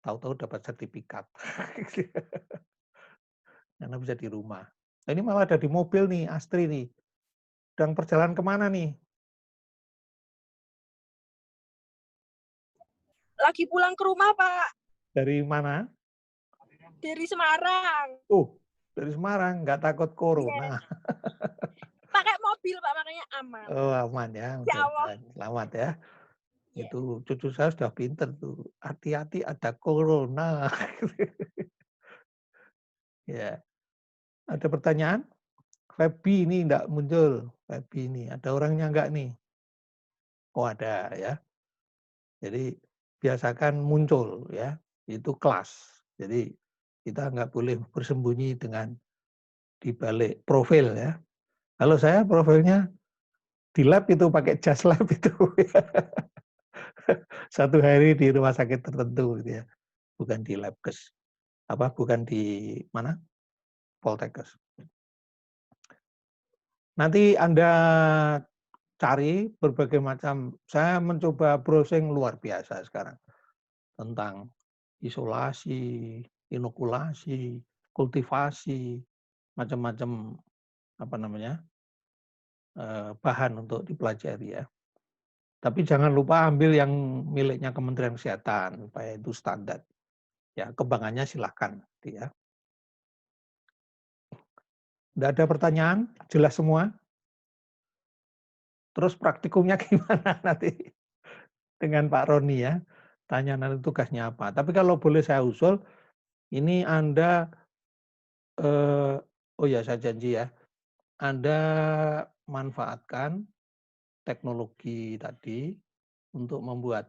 Tahu-tahu dapat sertifikat. Karena bisa di rumah. Nah, ini malah ada di mobil nih, Astri nih. Sedang perjalanan kemana nih? Lagi pulang ke rumah, Pak. Dari mana? Dari Semarang. Oh, Dari Semarang, nggak takut corona. Pakai mobil Pak, makanya aman. Oh, aman ya. Ya Allah. Selamat ya. Ya. Itu cucu saya sudah pinter tuh. Hati-hati ada corona. Ya. Ada pertanyaan? Febi ini enggak muncul. Febi ini. Ada orangnya enggak nih? Oh, ada ya. Jadi biasakan muncul ya. Itu kelas. Jadi kita enggak boleh bersembunyi dengan di balik profil ya. Kalau saya profilnya di lab itu pakai jas lab itu. Satu hari di rumah sakit tertentu gitu ya. Bukan di labkes. Bukan di mana? Poltekkes. Nanti Anda cari berbagai macam, saya mencoba browsing luar biasa sekarang tentang isolasi, inokulasi, kultivasi, macam-macam bahan untuk dipelajari ya. Tapi jangan lupa ambil yang miliknya Kementerian Kesehatan supaya itu standar. Ya, kembangannya silahkan ya. Tidak ada pertanyaan, jelas semua. Terus praktikumnya gimana nanti dengan Pak Roni ya? Tanya nanti tugasnya apa. Tapi kalau boleh saya usul, ini Anda, saya janji ya, Anda manfaatkan teknologi tadi untuk membuat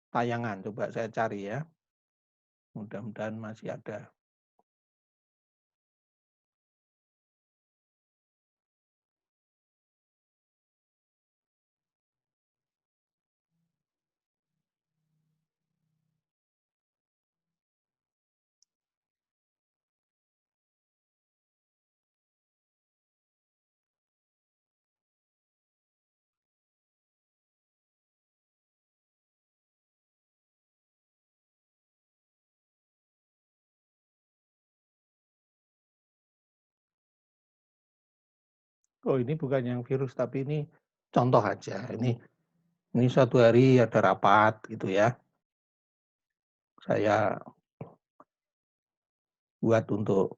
tayangan. Coba saya cari ya. Mudah-mudahan masih ada. Oh, ini bukan yang virus, tapi ini contoh aja. Ini suatu hari ada rapat gitu ya. Saya buat untuk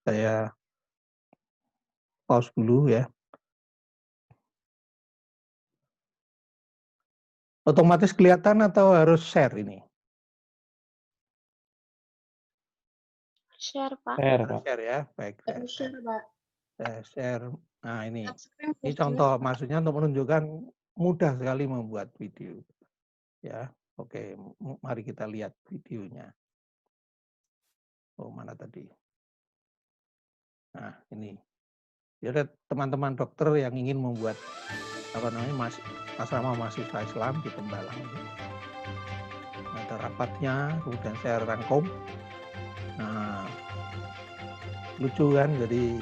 saya pause dulu ya. Otomatis kelihatan atau harus share ini? Share, Pak. Share ya, baik. Share, Pak. Saya share. Nah ini contoh, maksudnya untuk menunjukkan mudah sekali membuat video. Ya, oke. Mari kita lihat videonya. Oh, mana tadi? Nah ini. Jadi teman-teman dokter yang ingin membuat asrama mahasiswa Islam di Tembalang. Ada rapatnya, kemudian saya rangkum. Nah, lucu kan, jadi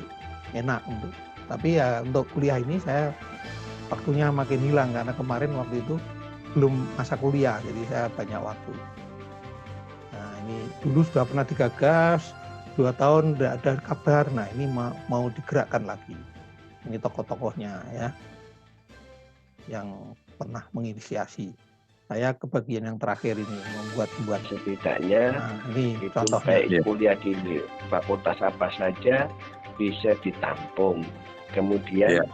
enak tapi ya untuk kuliah ini saya waktunya makin hilang karena kemarin waktu itu belum masa kuliah, jadi saya banyak waktu. Nah ini dulu sudah pernah digagas 2 tahun tidak ada kabar. Nah ini mau digerakkan lagi. Ini tokoh-tokohnya ya yang pernah menginisiasi. Saya ke bagian yang terakhir ini, membuat setidaknya ini itu contohnya. baik kuliah di fakultas apa saja bisa ditampung, kemudian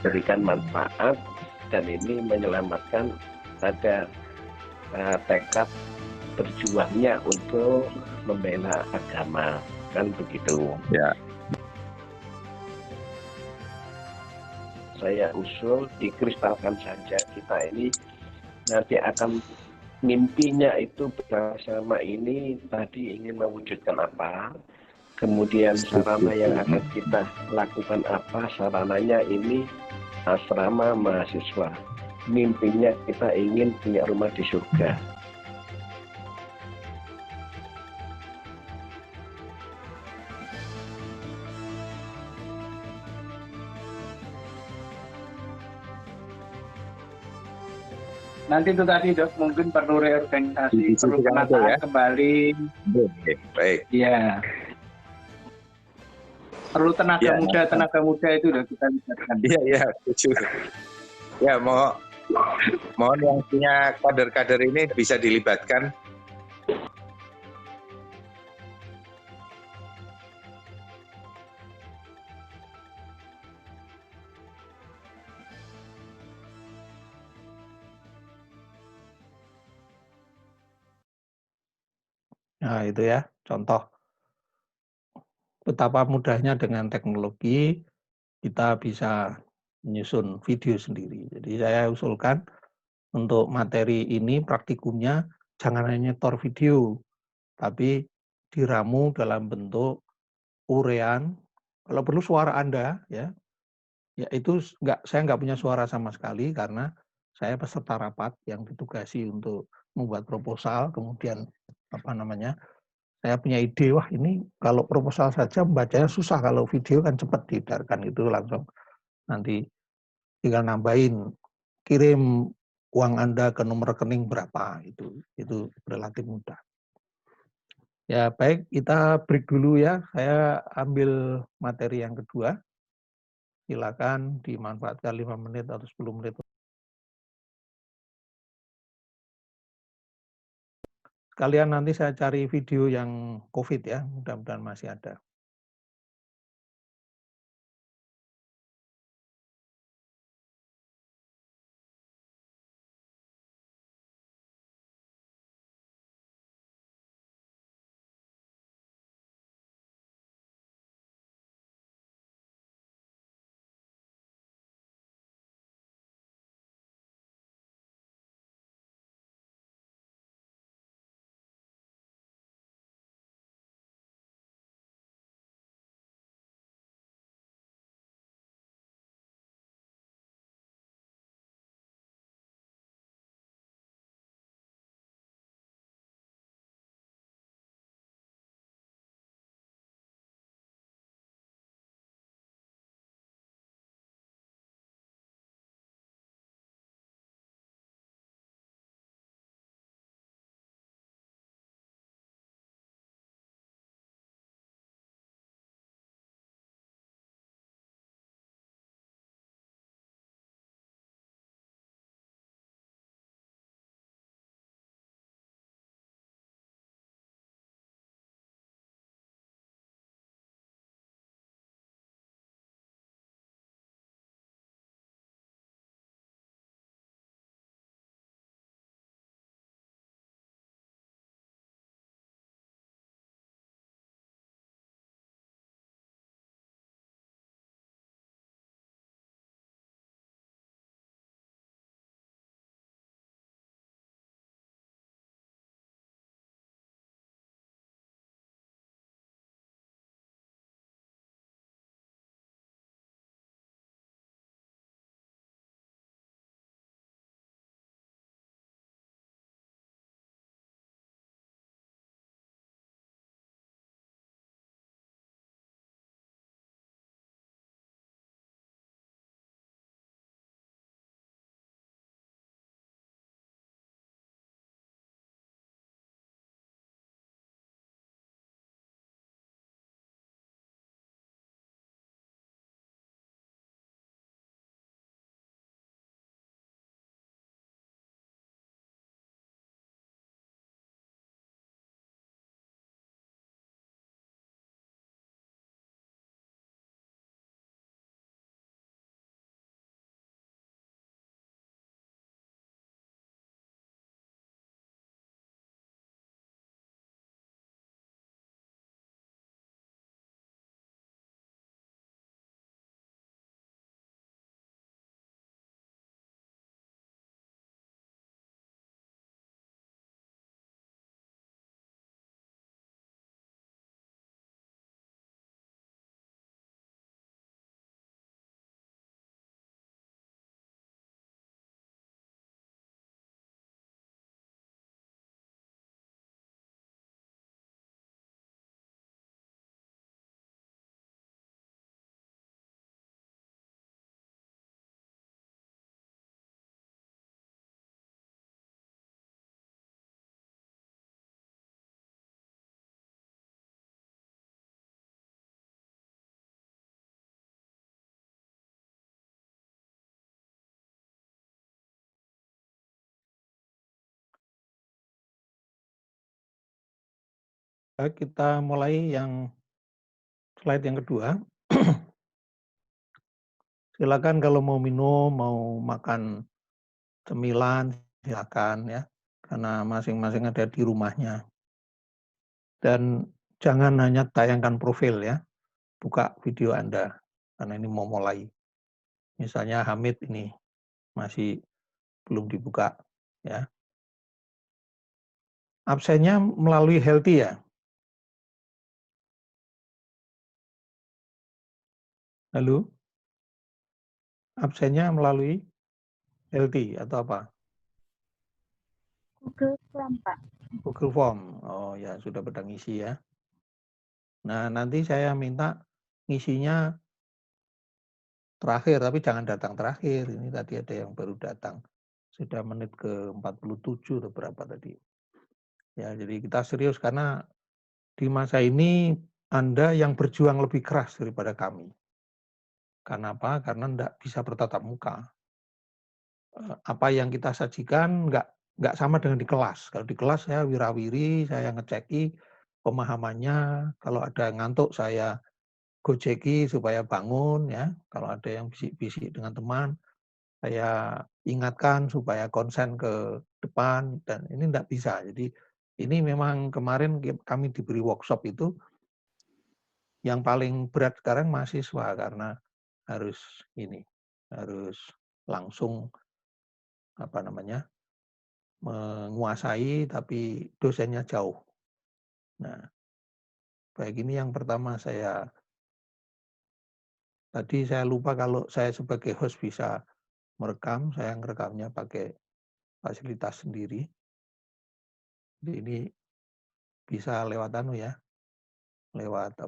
berikan manfaat, dan ini menyelamatkan pada tekad berjuangnya untuk membela agama, kan begitu ya. Saya usul dikristalkan saja, kita ini nanti akan mimpinya itu bersama ini tadi ingin mewujudkan apa, kemudian sarana yang akan kita lakukan apa, sarananya ini asrama mahasiswa. Mimpinya kita ingin punya rumah di surga. Nanti itu tadi Dok, mungkin perlu reorganisasi, perlu penataan kembali. Baik. Iya. Perlu tenaga muda itu udah kita lihatkan. Iya, setuju. Ya, mau Mohon yang punya kader-kader ini bisa dilibatkan. Nah, itu ya, contoh betapa mudahnya dengan teknologi kita bisa menyusun video sendiri. Jadi saya usulkan untuk materi ini praktikumnya jangan hanya nyetor video, tapi diramu dalam bentuk urean. Kalau perlu suara Anda, ya itu saya nggak punya suara sama sekali karena saya peserta rapat yang ditugasi untuk membuat proposal, kemudian saya punya ide, wah ini kalau proposal saja membacanya susah, kalau video kan cepat diedarkan, itu langsung nanti tinggal nambahin, kirim uang Anda ke nomor rekening berapa, itu relatif mudah. Ya baik, kita break dulu ya, saya ambil materi yang kedua, silakan dimanfaatkan 5 menit atau 10 menit. Sekalian nanti saya cari video yang COVID ya, mudah-mudahan masih ada. Kita mulai yang slide yang kedua. Silakan kalau mau minum, mau makan cemilan, silakan ya. Karena masing-masing ada di rumahnya. Dan jangan hanya tayangkan profil ya. Buka video Anda. Karena ini mau mulai. Misalnya Hamid ini masih belum dibuka ya. Absennya melalui Healthy ya. Halo? Absennya melalui Healthy atau apa? Google Form, Pak. Google Form. Oh ya, sudah pada ngisi ya. Nah, nanti saya minta ngisinya terakhir, tapi jangan datang terakhir. Ini tadi ada yang baru datang. Sudah menit ke 47 atau berapa tadi. Ya, jadi kita serius karena di masa ini Anda yang berjuang lebih keras daripada kami. Karena apa? Karena tidak bisa bertatap muka. Apa yang kita sajikan nggak sama dengan di kelas. Kalau di kelas saya wirawiri, saya ngeceki pemahamannya. Kalau ada ngantuk saya gojeki supaya bangun ya. Kalau ada yang bisik-bisik dengan teman, saya ingatkan supaya konsen ke depan dan ini tidak bisa. Jadi ini memang kemarin kami diberi workshop itu yang paling berat sekarang mahasiswa karena harus langsung menguasai tapi dosennya jauh. Nah, baik ini yang pertama tadi saya lupa kalau saya sebagai host bisa merekam, saya ngerekamnya pakai fasilitas sendiri. Jadi ini bisa lewat lewat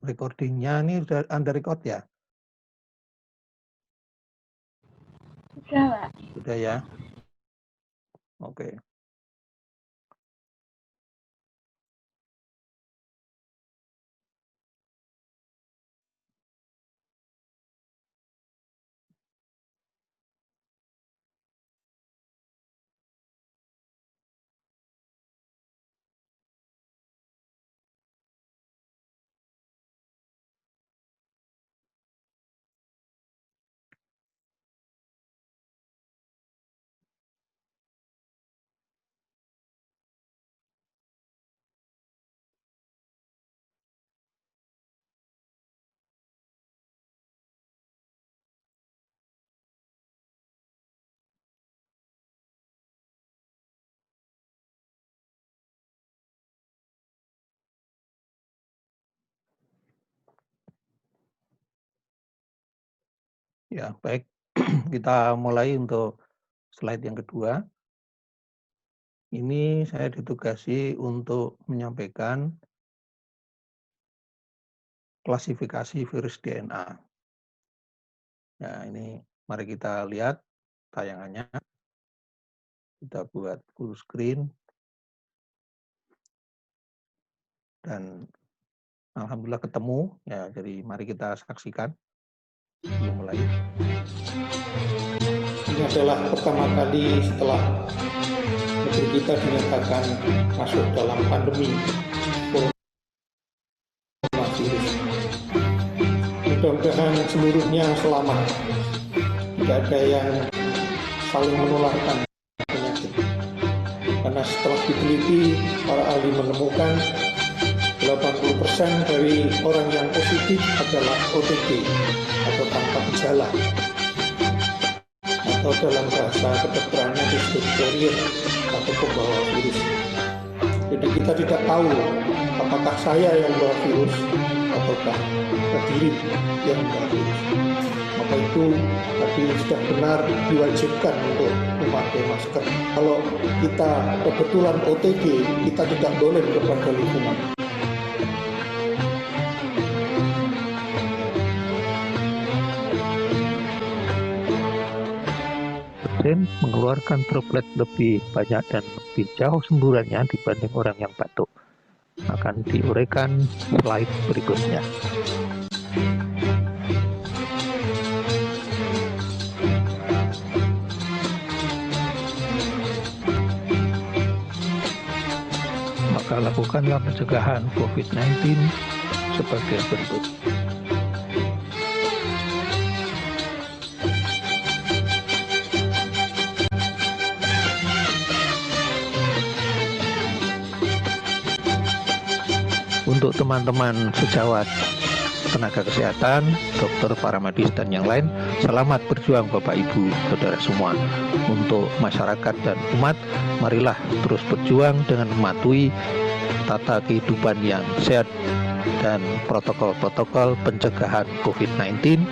recordingnya ini sudah Anda record ya? Sudah, Pak. Sudah ya? Oke. Ya, baik. Kita mulai untuk slide yang kedua. Ini saya ditugasi untuk menyampaikan klasifikasi virus DNA. Ya, ini mari kita lihat tayangannya. Kita buat full screen. Dan alhamdulillah ketemu. Ya, jadi mari kita saksikan. Mulai. Ini adalah pertama kali setelah negeri kita dinyatakan masuk dalam pandemi coronavirus. Mudah-mudahan seluruhnya selamat. Tidak ada yang saling menularkan penyakit. Karena setelah diteliti, para ahli menemukan 80% dari orang yang positif adalah OTG atau tanpa gejala, atau dalam bahasa kedokterannya disebut carrier atau pembawa virus. Jadi kita tidak tahu apakah saya yang membawa virus ataukah hadirin yang membawa virus. Maka itu tadi sudah benar diwajibkan untuk memakai masker. Kalau kita kebetulan OTG, kita tidak boleh kepada lingkungan. Mengeluarkan droplet lebih banyak dan lebih jauh semburannya dibanding orang yang batuk. Akan diuraikan slide berikutnya. lakukanlah pencegahan COVID-19 sebagai berikut. Untuk teman-teman sejawat tenaga kesehatan, dokter, paramedis, dan yang lain, selamat berjuang Bapak Ibu, Saudara semua. Untuk masyarakat dan umat, marilah terus berjuang dengan mematuhi tata kehidupan yang sehat dan protokol-protokol pencegahan COVID-19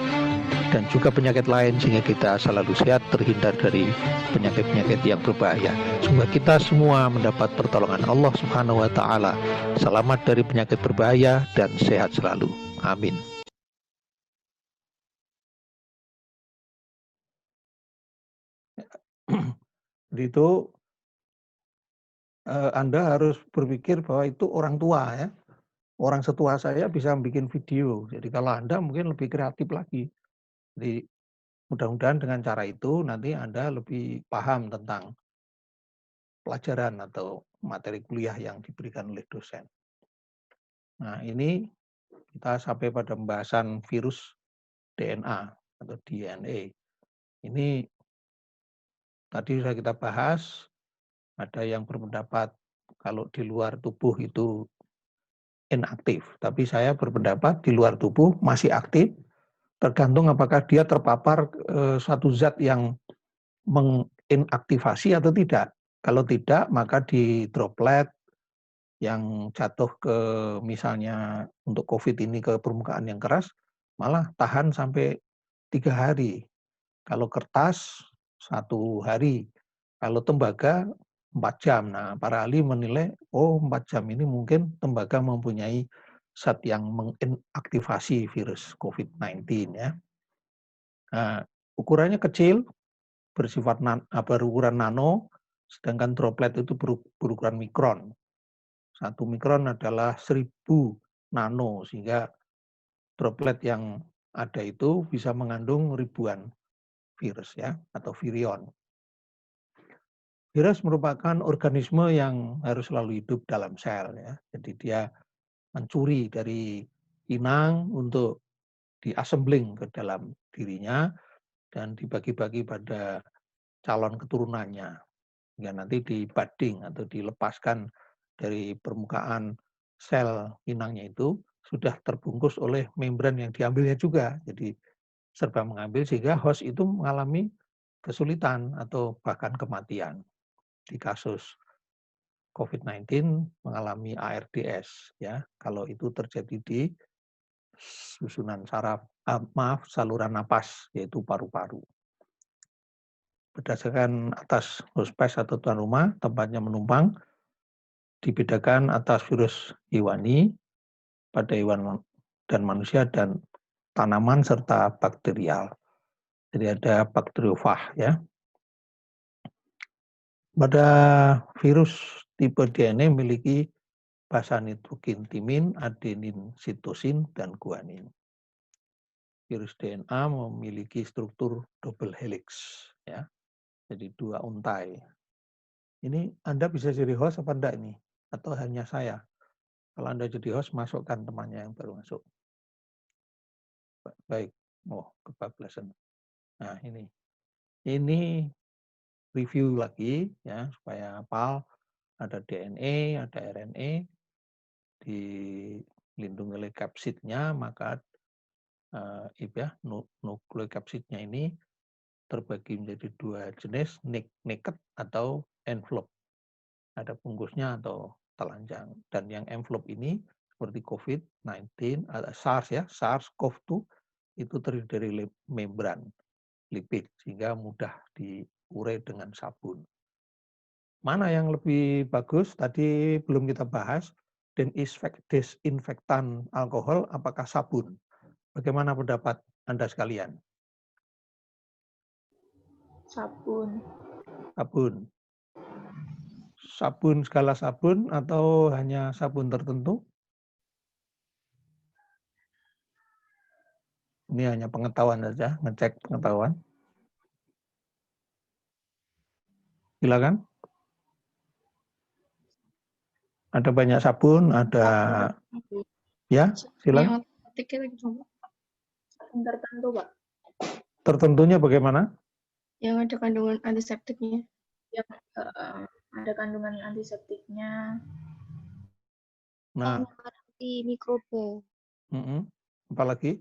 dan juga penyakit lain sehingga kita selalu sehat, terhindar dari penyakit-penyakit yang berbahaya. Semoga kita semua mendapat pertolongan Allah Subhanahu wa taala, selamat dari penyakit berbahaya dan sehat selalu. Amin. Jadi itu Anda harus berpikir bahwa itu orang tua ya. Orang setua saya bisa bikin video. Jadi kalau Anda mungkin lebih kreatif lagi. Jadi mudah-mudahan dengan cara itu nanti Anda lebih paham tentang pelajaran atau materi kuliah yang diberikan oleh dosen. Nah, ini kita sampai pada pembahasan virus DNA atau DNA. Ini tadi sudah kita bahas, ada yang berpendapat kalau di luar tubuh itu inaktif. Tapi saya berpendapat di luar tubuh masih aktif, tergantung apakah dia terpapar suatu zat yang menginaktivasi atau tidak. Kalau tidak, maka di droplet yang jatuh ke misalnya untuk COVID ini ke permukaan yang keras, malah tahan sampai 3 hari. Kalau kertas 1 hari, kalau tembaga 4 jam. Nah, para ahli menilai, 4 jam ini mungkin tembaga mempunyai zat yang menginaktivasi virus COVID-19 ya. Nah, ukurannya kecil, bersifat berukuran nano, sedangkan droplet itu berukuran mikron. 1 mikron adalah 1000 nano, sehingga droplet yang ada itu bisa mengandung ribuan virus ya, atau virion. Virus merupakan organisme yang harus selalu hidup dalam sel ya. Jadi dia mencuri dari inang untuk diassembling ke dalam dirinya dan dibagi-bagi pada calon keturunannya. Hingga nanti dibading atau dilepaskan dari permukaan sel inangnya itu sudah terbungkus oleh membran yang diambilnya juga. Jadi serba mengambil sehingga host itu mengalami kesulitan atau bahkan kematian. Di kasus COVID-19 mengalami ARDS ya, kalau itu terjadi di susunan saluran napas yaitu paru-paru. Berdasarkan atas hospes atau tuan rumah tempatnya menumpang, dibedakan atas virus hewani pada hewan dan manusia dan tanaman serta bakterial. Jadi ada bakteriofag ya. Pada virus tipe DNA memiliki basa nitrogen timin, adenin, sitosin, dan guanin. Virus DNA memiliki struktur double helix ya. Jadi 2 untai. Ini Anda bisa jadi host apa enggak ini? Atau hanya saya? Kalau Anda jadi host, masukkan temannya yang baru masuk. Baik. Kebablasan. Nah, ini review lagi ya supaya hafal. Ada DNA, ada RNA, dilindungi oleh kapsidnya, maka nukleokapsidnya ini terbagi menjadi 2 jenis, naked atau envelope. Ada bungkusnya atau telanjang. Dan yang envelope ini seperti COVID-19, SARS ya, SARS-CoV-2 itu terdiri dari membran lipid sehingga mudah diurai dengan sabun. Mana yang lebih bagus? Tadi belum kita bahas. Desinfektan alkohol, apakah sabun? Bagaimana pendapat Anda sekalian? Sabun. Sabun. Sabun skala sabun atau hanya sabun tertentu? Ini hanya pengetahuan saja, ngecek pengetahuan. Silakan. Ada banyak sabun, ada ya, silakan. Yang antiseptiknya lagi coba. Tertentu, Pak. Tertentunya bagaimana? Yang ada kandungan antiseptiknya. Yang ada kandungan antiseptiknya. Nah, Anti mikroba. apalagi?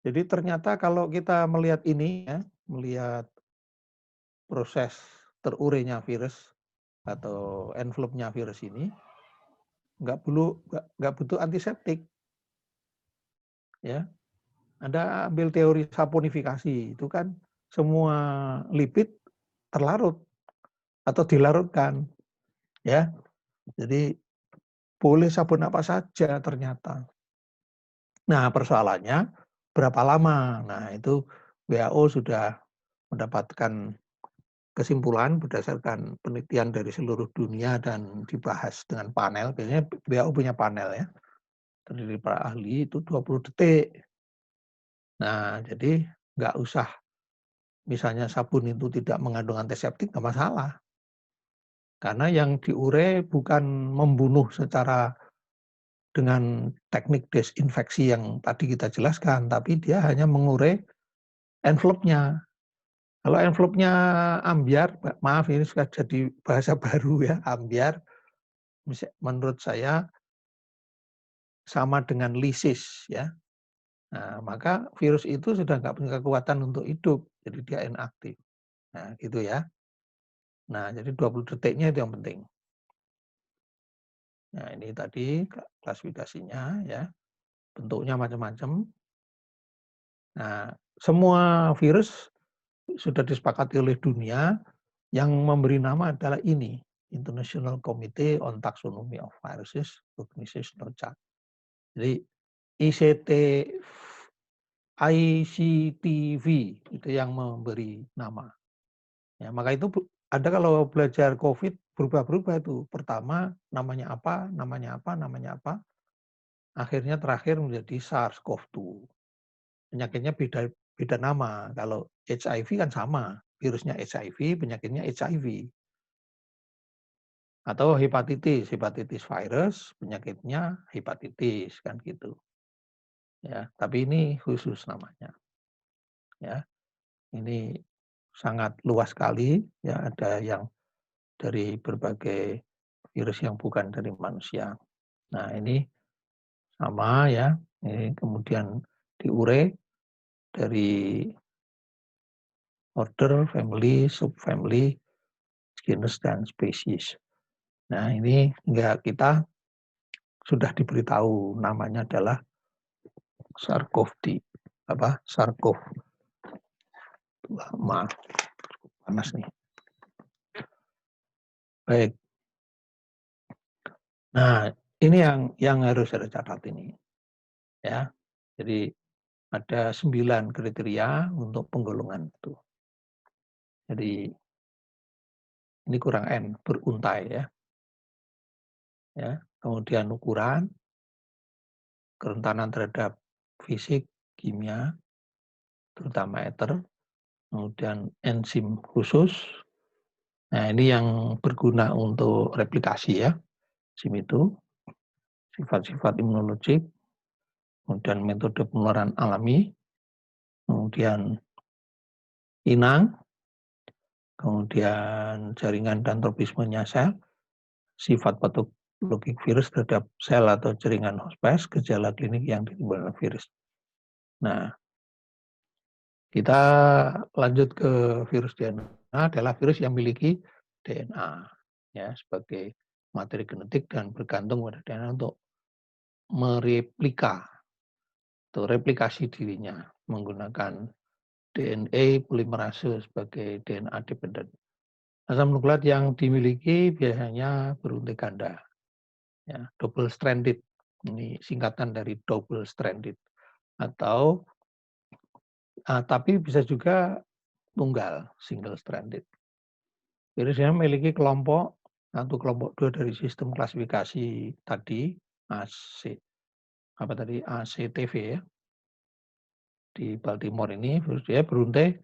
Jadi ternyata kalau kita melihat ini ya, melihat proses terurainya virus atau envelope-nya virus ini, nggak butuh antiseptik. Ya, Anda ambil teori saponifikasi, itu kan semua lipid terlarut atau dilarutkan. Ya, jadi boleh sabun apa saja ternyata. Nah, persoalannya berapa lama? Nah, itu WHO sudah mendapatkan kesimpulan berdasarkan penelitian dari seluruh dunia dan dibahas dengan panel. Biasanya WHO punya panel ya. Terdiri para ahli itu 20 detik. Nah, jadi nggak usah misalnya sabun itu tidak mengandung antiseptik, nggak masalah. Karena yang diurai bukan membunuh secara dengan teknik desinfeksi yang tadi kita jelaskan, tapi dia hanya mengurai envelope-nya. Kalau envelope-nya ambiar, maaf ini sudah jadi bahasa baru ya, ambiar, menurut saya sama dengan lisis ya. Nah, maka virus itu sudah nggak punya kekuatan untuk hidup, jadi dia inaktif. Nah, gitu ya. Nah, jadi 20 detiknya itu yang penting. Nah, ini tadi klasifikasinya ya. Bentuknya macam-macam. Nah, semua virus sudah disepakati oleh dunia, yang memberi nama adalah ini, International Committee on Taxonomy of Viruses, Organizational Chart. Jadi ICTV itu yang memberi nama. Ya, maka itu Anda kalau belajar COVID berubah-berubah itu. Pertama namanya apa, namanya apa, namanya apa. Akhirnya terakhir menjadi SARS-CoV-2. Penyakitnya beda nama. Kalau HIV kan sama, virusnya HIV, penyakitnya HIV. Atau hepatitis virus, penyakitnya hepatitis kan gitu. Ya, tapi ini khusus namanya. Ya. Ini sangat luas sekali ya, ada yang dari berbagai virus yang bukan dari manusia. Nah, ini sama ya. Ini kemudian diurai dari order, family, subfamily, genus dan spesies. Nah, ini enggak kita sudah diberitahu namanya adalah SARS-CoV-2. SARS-CoV. Maaf, panas nih. Baik. Nah, ini yang harus ada catat ini. Ya. Jadi ada 9 kriteria untuk penggolongan itu. Jadi ini kurang N, beruntai ya. Ya, kemudian ukuran, kerentanan terhadap fisik, kimia, terutama ether, kemudian enzim khusus. Nah, ini yang berguna untuk replikasi ya, enzim itu, sifat-sifat imunologik, kemudian metode penularan alami, kemudian inang, kemudian jaringan dan tropismenya sel, sifat patologik virus terhadap sel atau jaringan hospes, gejala klinik yang ditimbulkan virus. Nah, kita lanjut ke virus DNA adalah virus yang memiliki DNA ya sebagai materi genetik dan bergantung pada DNA untuk mereplika atau replikasi dirinya menggunakan DNA polimerase sebagai DNA dependent. Asam nukleat yang dimiliki biasanya beruntai ganda, ya, double stranded. Ini singkatan dari double stranded atau tapi bisa juga tunggal, single stranded. Virusnya memiliki kelompok 1, kelompok 2 dari sistem klasifikasi tadi ACTV ya. Di Baltimore ini virus dia beruntai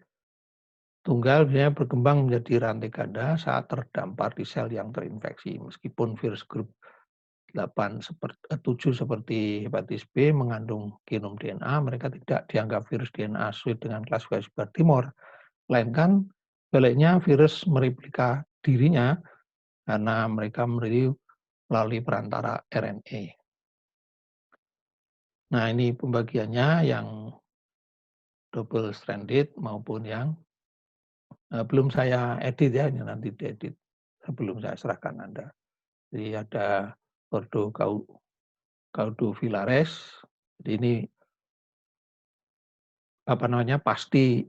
tunggal biasanya berkembang menjadi rantai ganda saat terdampar di sel yang terinfeksi. Meskipun virus grup 7 seperti hepatitis B mengandung genom DNA, mereka tidak dianggap virus DNA sesuai dengan klasifikasi Baltimore. Melainkan sebaliknya virus mereplika dirinya karena mereka melalui perantara RNA. Nah, ini pembagiannya yang double stranded maupun yang belum saya edit ya, ini nanti diedit sebelum saya serahkan Anda. Jadi ada Caudovillares. Jadi ini pasti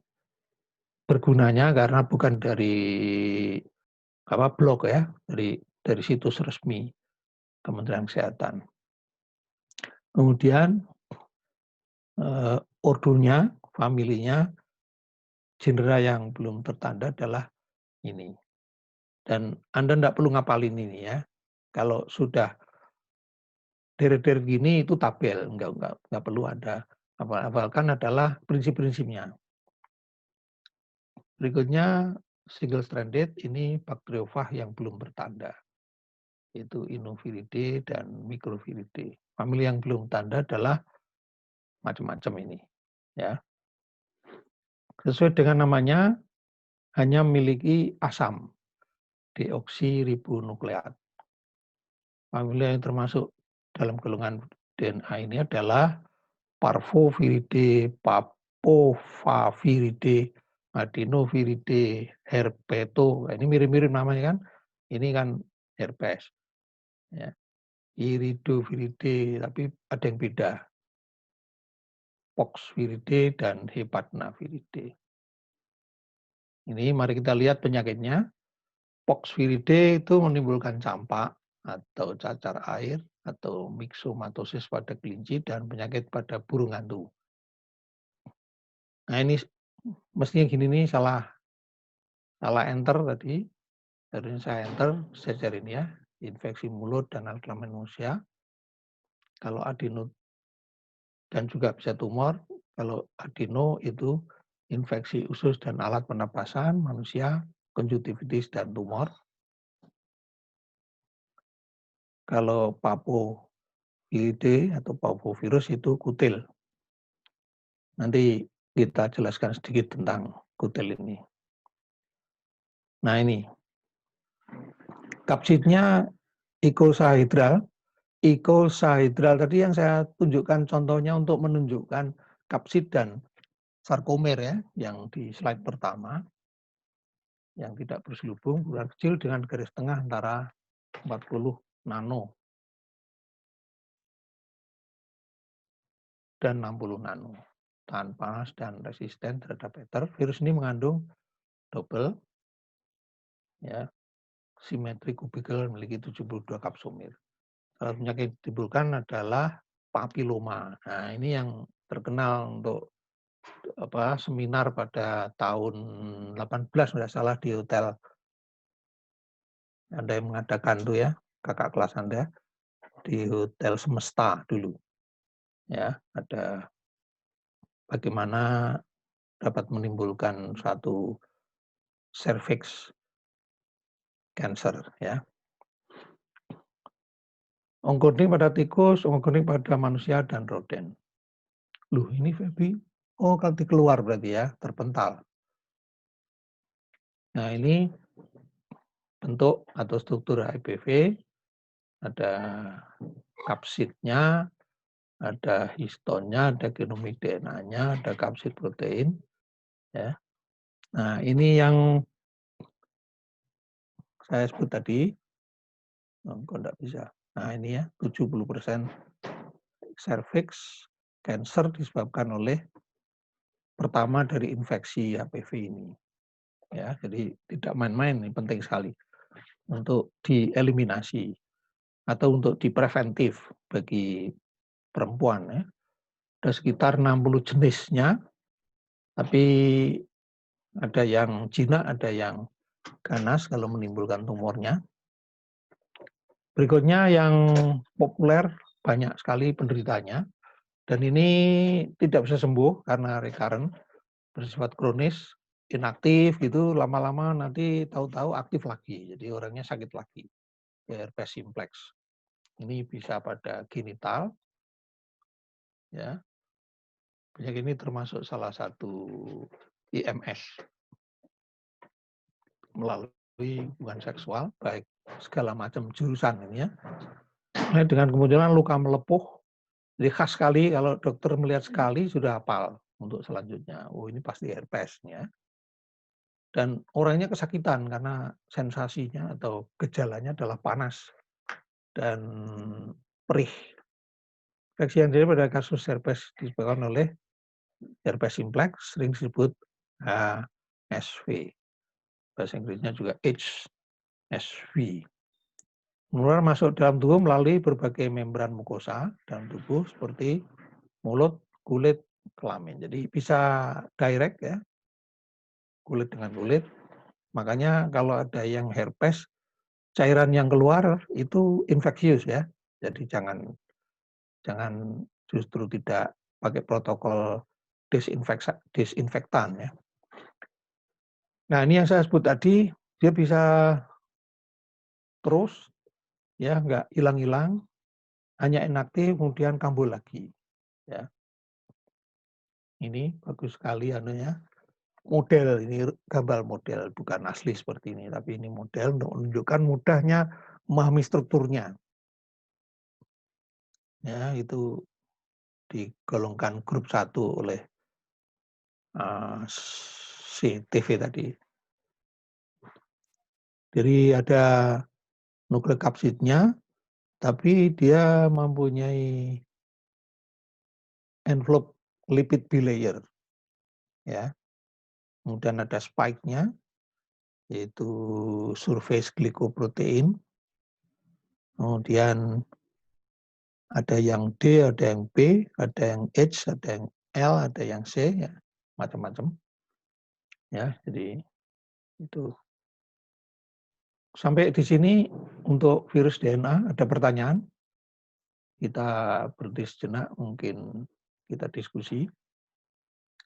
bergunanya karena bukan dari blog ya, dari situs resmi Kementerian Kesehatan. Kemudian ordonya, familinya, genera yang belum tertanda adalah ini. Dan Anda tidak perlu ngapalin ini ya. Kalau sudah deret-deret gini itu tabel, nggak perlu ada hafalkan adalah prinsip-prinsipnya. Berikutnya single stranded, ini bakteriofag yang belum bertanda. Itu Inoviridae dan Microviridae. Famili yang belum tanda adalah macam-macam ini, ya. Sesuai dengan namanya, hanya memiliki asam deoksiribonukleat. Famili yang termasuk dalam golongan DNA ini adalah Parvoviridae, Papovaviridae, Adenoviridae, Herpeto. Ini mirip-mirip namanya kan? Ini kan herpes. Ya. Iridoviridae, tapi ada yang beda. Poxviridae dan Hepatnaviridae. Ini mari kita lihat penyakitnya. Poxviridae itu menimbulkan campak atau cacar air atau myxomatosis pada kelinci dan penyakit pada burung hantu. Nah ini mestinya gini nih salah enter tadi. Harusnya saya enter sejajar ini ya. Infeksi mulut dan alat kelamin manusia. Kalau adeno dan juga bisa tumor. Kalau adeno itu infeksi usus dan alat pernapasan manusia, konjungtivitis dan tumor. Kalau Papoviridae atau Parvovirus itu kutil. Nanti kita jelaskan sedikit tentang kutil ini. Nah ini, kapsidnya icosahedral. Icosahedral tadi yang saya tunjukkan contohnya untuk menunjukkan kapsid dan sarkomer ya, yang di slide pertama, yang tidak berselubung, ukuran kecil dengan garis tengah antara 40 nano dan 60 nano. Tahan panas dan resisten terhadap ether. Virus ini mengandung double, ya, simetri kubikel memiliki 72 kapsomir. Salah satu penyakit yang ditimbulkan adalah papiloma. Nah, ini yang terkenal untuk seminar pada tahun 18 tidak salah di hotel. Anda yang mengadakan tuh ya, kakak kelas Anda di Hotel Semesta dulu. Ya, ada bagaimana dapat menimbulkan suatu cervix cancer ya. Onkonik pada tikus, onkonik pada manusia dan rodent. Loh, ini Febi. Oh, kalau keluar berarti ya, terpental. Nah, ini bentuk atau struktur HPV, ada kapsidnya, ada histonnya, ada genomik DNA-nya, ada kapsid protein. Ya. Nah, ini yang saya sebut tadi. Kok enggak bisa. Nah, ini ya, 70% cervix cancer disebabkan oleh pertama dari infeksi HPV ini. Ya, jadi tidak main-main, ini penting sekali untuk dieliminasi atau untuk dipreventif bagi perempuan ya. Ada sekitar 60 jenisnya, tapi ada yang jinak, ada yang ganas kalau menimbulkan tumornya. Berikutnya yang populer, banyak sekali penderitanya, dan ini tidak bisa sembuh karena recurrent, bersifat kronis, inaktif gitu, lama-lama nanti tahu-tahu aktif lagi. Jadi orangnya sakit lagi. Herpes simplex. Ini bisa pada genital, ya. Penyakit ini termasuk salah satu IMS melalui hubungan seksual, baik segala macam jurusan ini ya. Nah, dengan kemunculan luka melepuh, jadi khas sekali kalau dokter melihat sekali sudah hafal untuk selanjutnya. Oh ini pasti herpes ya. Dan orangnya kesakitan karena sensasinya atau gejalanya adalah panas dan perih. Infeksi yang terjadi pada kasus herpes disebabkan oleh herpes simplex, sering disebut HSV. Bahasa Inggrisnya juga HSV. Menular masuk dalam tubuh melalui berbagai membran mukosa dalam tubuh seperti mulut, kulit, kelamin. Jadi bisa direct ya, kulit dengan kulit. Makanya kalau ada yang herpes, cairan yang keluar itu infeksius ya. Jadi jangan justru tidak pakai protokol disinfektan ya. Nah ini yang saya sebut tadi, dia bisa terus ya nggak hilang-hilang, hanya inaktif kemudian kambuh lagi ya. Ini bagus sekali anunya. Model ini gambar model bukan asli seperti ini, tapi ini model untuk menunjukkan mudahnya memahami strukturnya. Ya, itu digolongkan grup 1 oleh CTV tadi. Jadi ada nukleokapsidnya, tapi dia mempunyai envelope lipid bilayer. Ya. Kemudian ada spike-nya, yaitu surface glycoprotein. Kemudian ada yang D, ada yang B, ada yang H, ada yang L, ada yang C, ya, macam-macam. Ya, jadi itu. Sampai di sini untuk virus DNA ada pertanyaan? Kita berhenti sejenak, mungkin kita diskusi.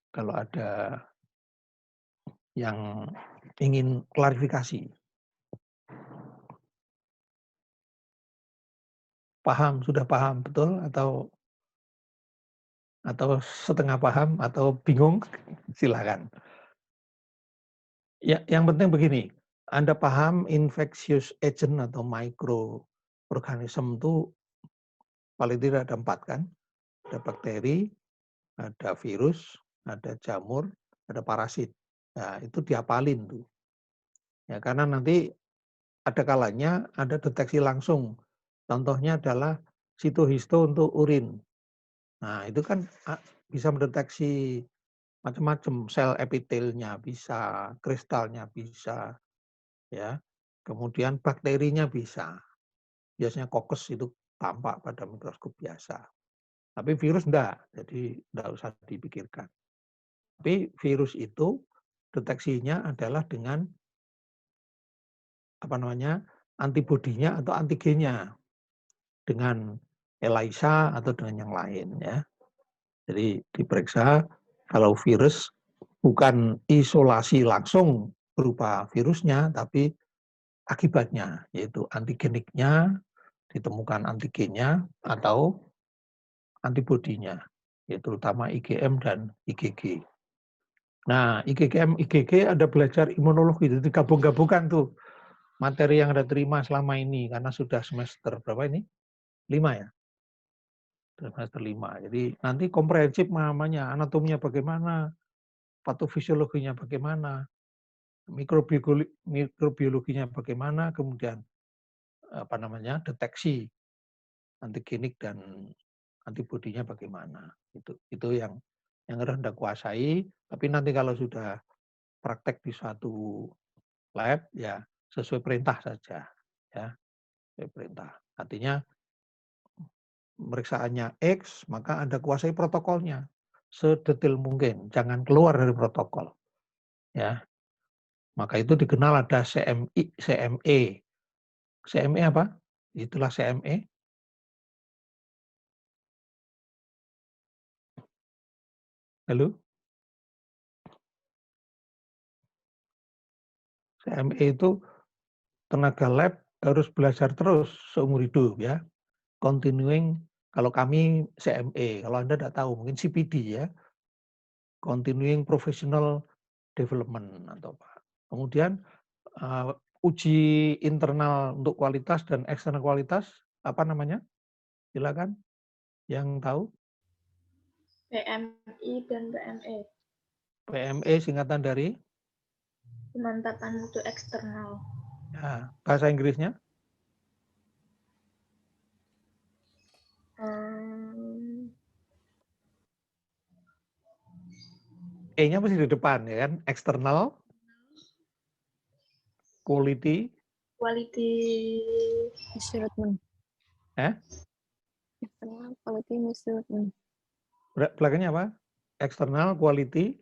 Kalau ada yang ingin klarifikasi. Paham, sudah paham betul atau setengah paham atau bingung, silakan. Ya, yang penting begini, Anda paham infectious agent atau microorganism itu paling tidak ada 4 kan? Ada bakteri, ada virus, ada jamur, ada parasit. Nah, itu diapalin tuh. Ya, karena nanti ada kalanya ada deteksi langsung. Contohnya adalah sitohisto untuk urin. Nah, itu kan bisa mendeteksi macam-macam, sel epitelnya bisa, kristalnya bisa, ya. Kemudian bakterinya bisa. Biasanya kokes itu tampak pada mikroskop biasa. Tapi virus enggak, jadi enggak usah dipikirkan. Tapi virus itu deteksinya adalah dengan antibodinya atau antigennya dengan ELISA atau dengan yang lain ya. Jadi diperiksa kalau virus bukan isolasi langsung berupa virusnya, tapi akibatnya, yaitu antigeniknya, ditemukan antigennya atau antibodinya, yaitu terutama IgM dan IgG. Nah, IgM, IgG ada belajar imunologi, itu digabung-gabungkan tuh materi yang Anda terima selama ini, karena sudah semester berapa ini? 5 ya? Semester 5. Jadi nanti komprehensif namanya, anatominya bagaimana, patofisiologinya bagaimana, mikrobiologinya bagaimana, kemudian deteksi antigenik dan antibodinya bagaimana. Itu yang harus Anda kuasai, tapi nanti kalau sudah praktek di suatu lab ya sesuai perintah saja ya. Sesuai perintah. Artinya pemeriksaannya X, maka Anda kuasai protokolnya sedetail mungkin, jangan keluar dari protokol. Ya. Maka itu dikenal ada CME. CME apa? Itulah CME. Halo? CME itu tenaga lab harus belajar terus seumur hidup ya. Continuing, kalau kami CME, kalau Anda tidak tahu mungkin CPD ya. Continuing Professional Development atau apa. Kemudian uji internal untuk kualitas dan eksternal kualitas, apa namanya? Silakan yang tahu. PMI dan PME. PME singkatan dari? Pemantapan mutu eksternal. Ya, bahasa Inggrisnya? E-nya mesti di depan ya kan? External, quality measurement. External quality measurement. Belakangnya apa? External quality.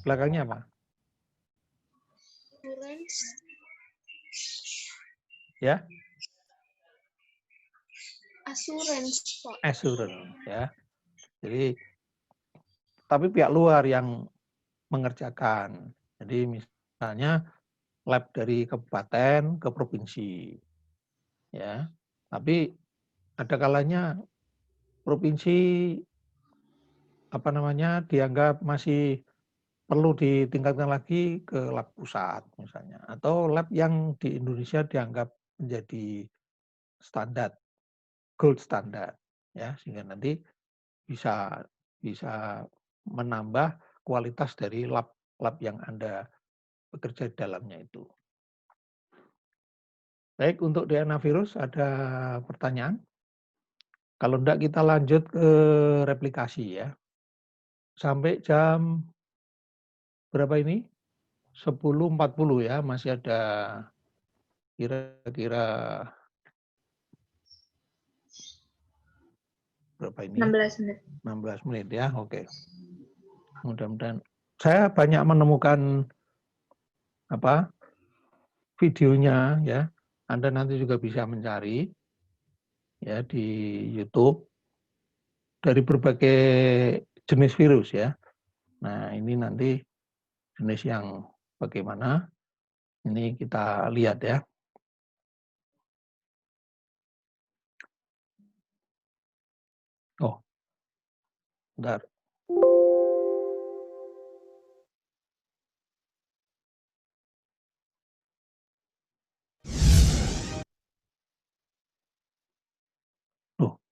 Belakangnya apa? Ya? Assurance ya. Jadi tapi pihak luar yang mengerjakan. Jadi misalnya lab dari kabupaten ke provinsi. Ya. Tapi ada kalanya provinsi dianggap masih perlu ditingkatkan lagi ke lab pusat misalnya, atau lab yang di Indonesia dianggap menjadi standar, gold standard ya, sehingga nanti bisa menambah kualitas dari lab yang Anda bekerja di dalamnya itu. Baik, untuk DNA virus ada pertanyaan? Kalau enggak kita lanjut ke replikasi ya. Sampai jam berapa ini? 10.40 ya, masih ada kira-kira berapa ini? 16 menit. 16 menit ya, oke. Mudah-mudahan saya banyak menemukan videonya ya. Anda nanti juga bisa mencari ya di YouTube dari berbagai jenis virus ya. Nah, ini nanti jenis yang bagaimana? Ini kita lihat ya. Oh, bentar.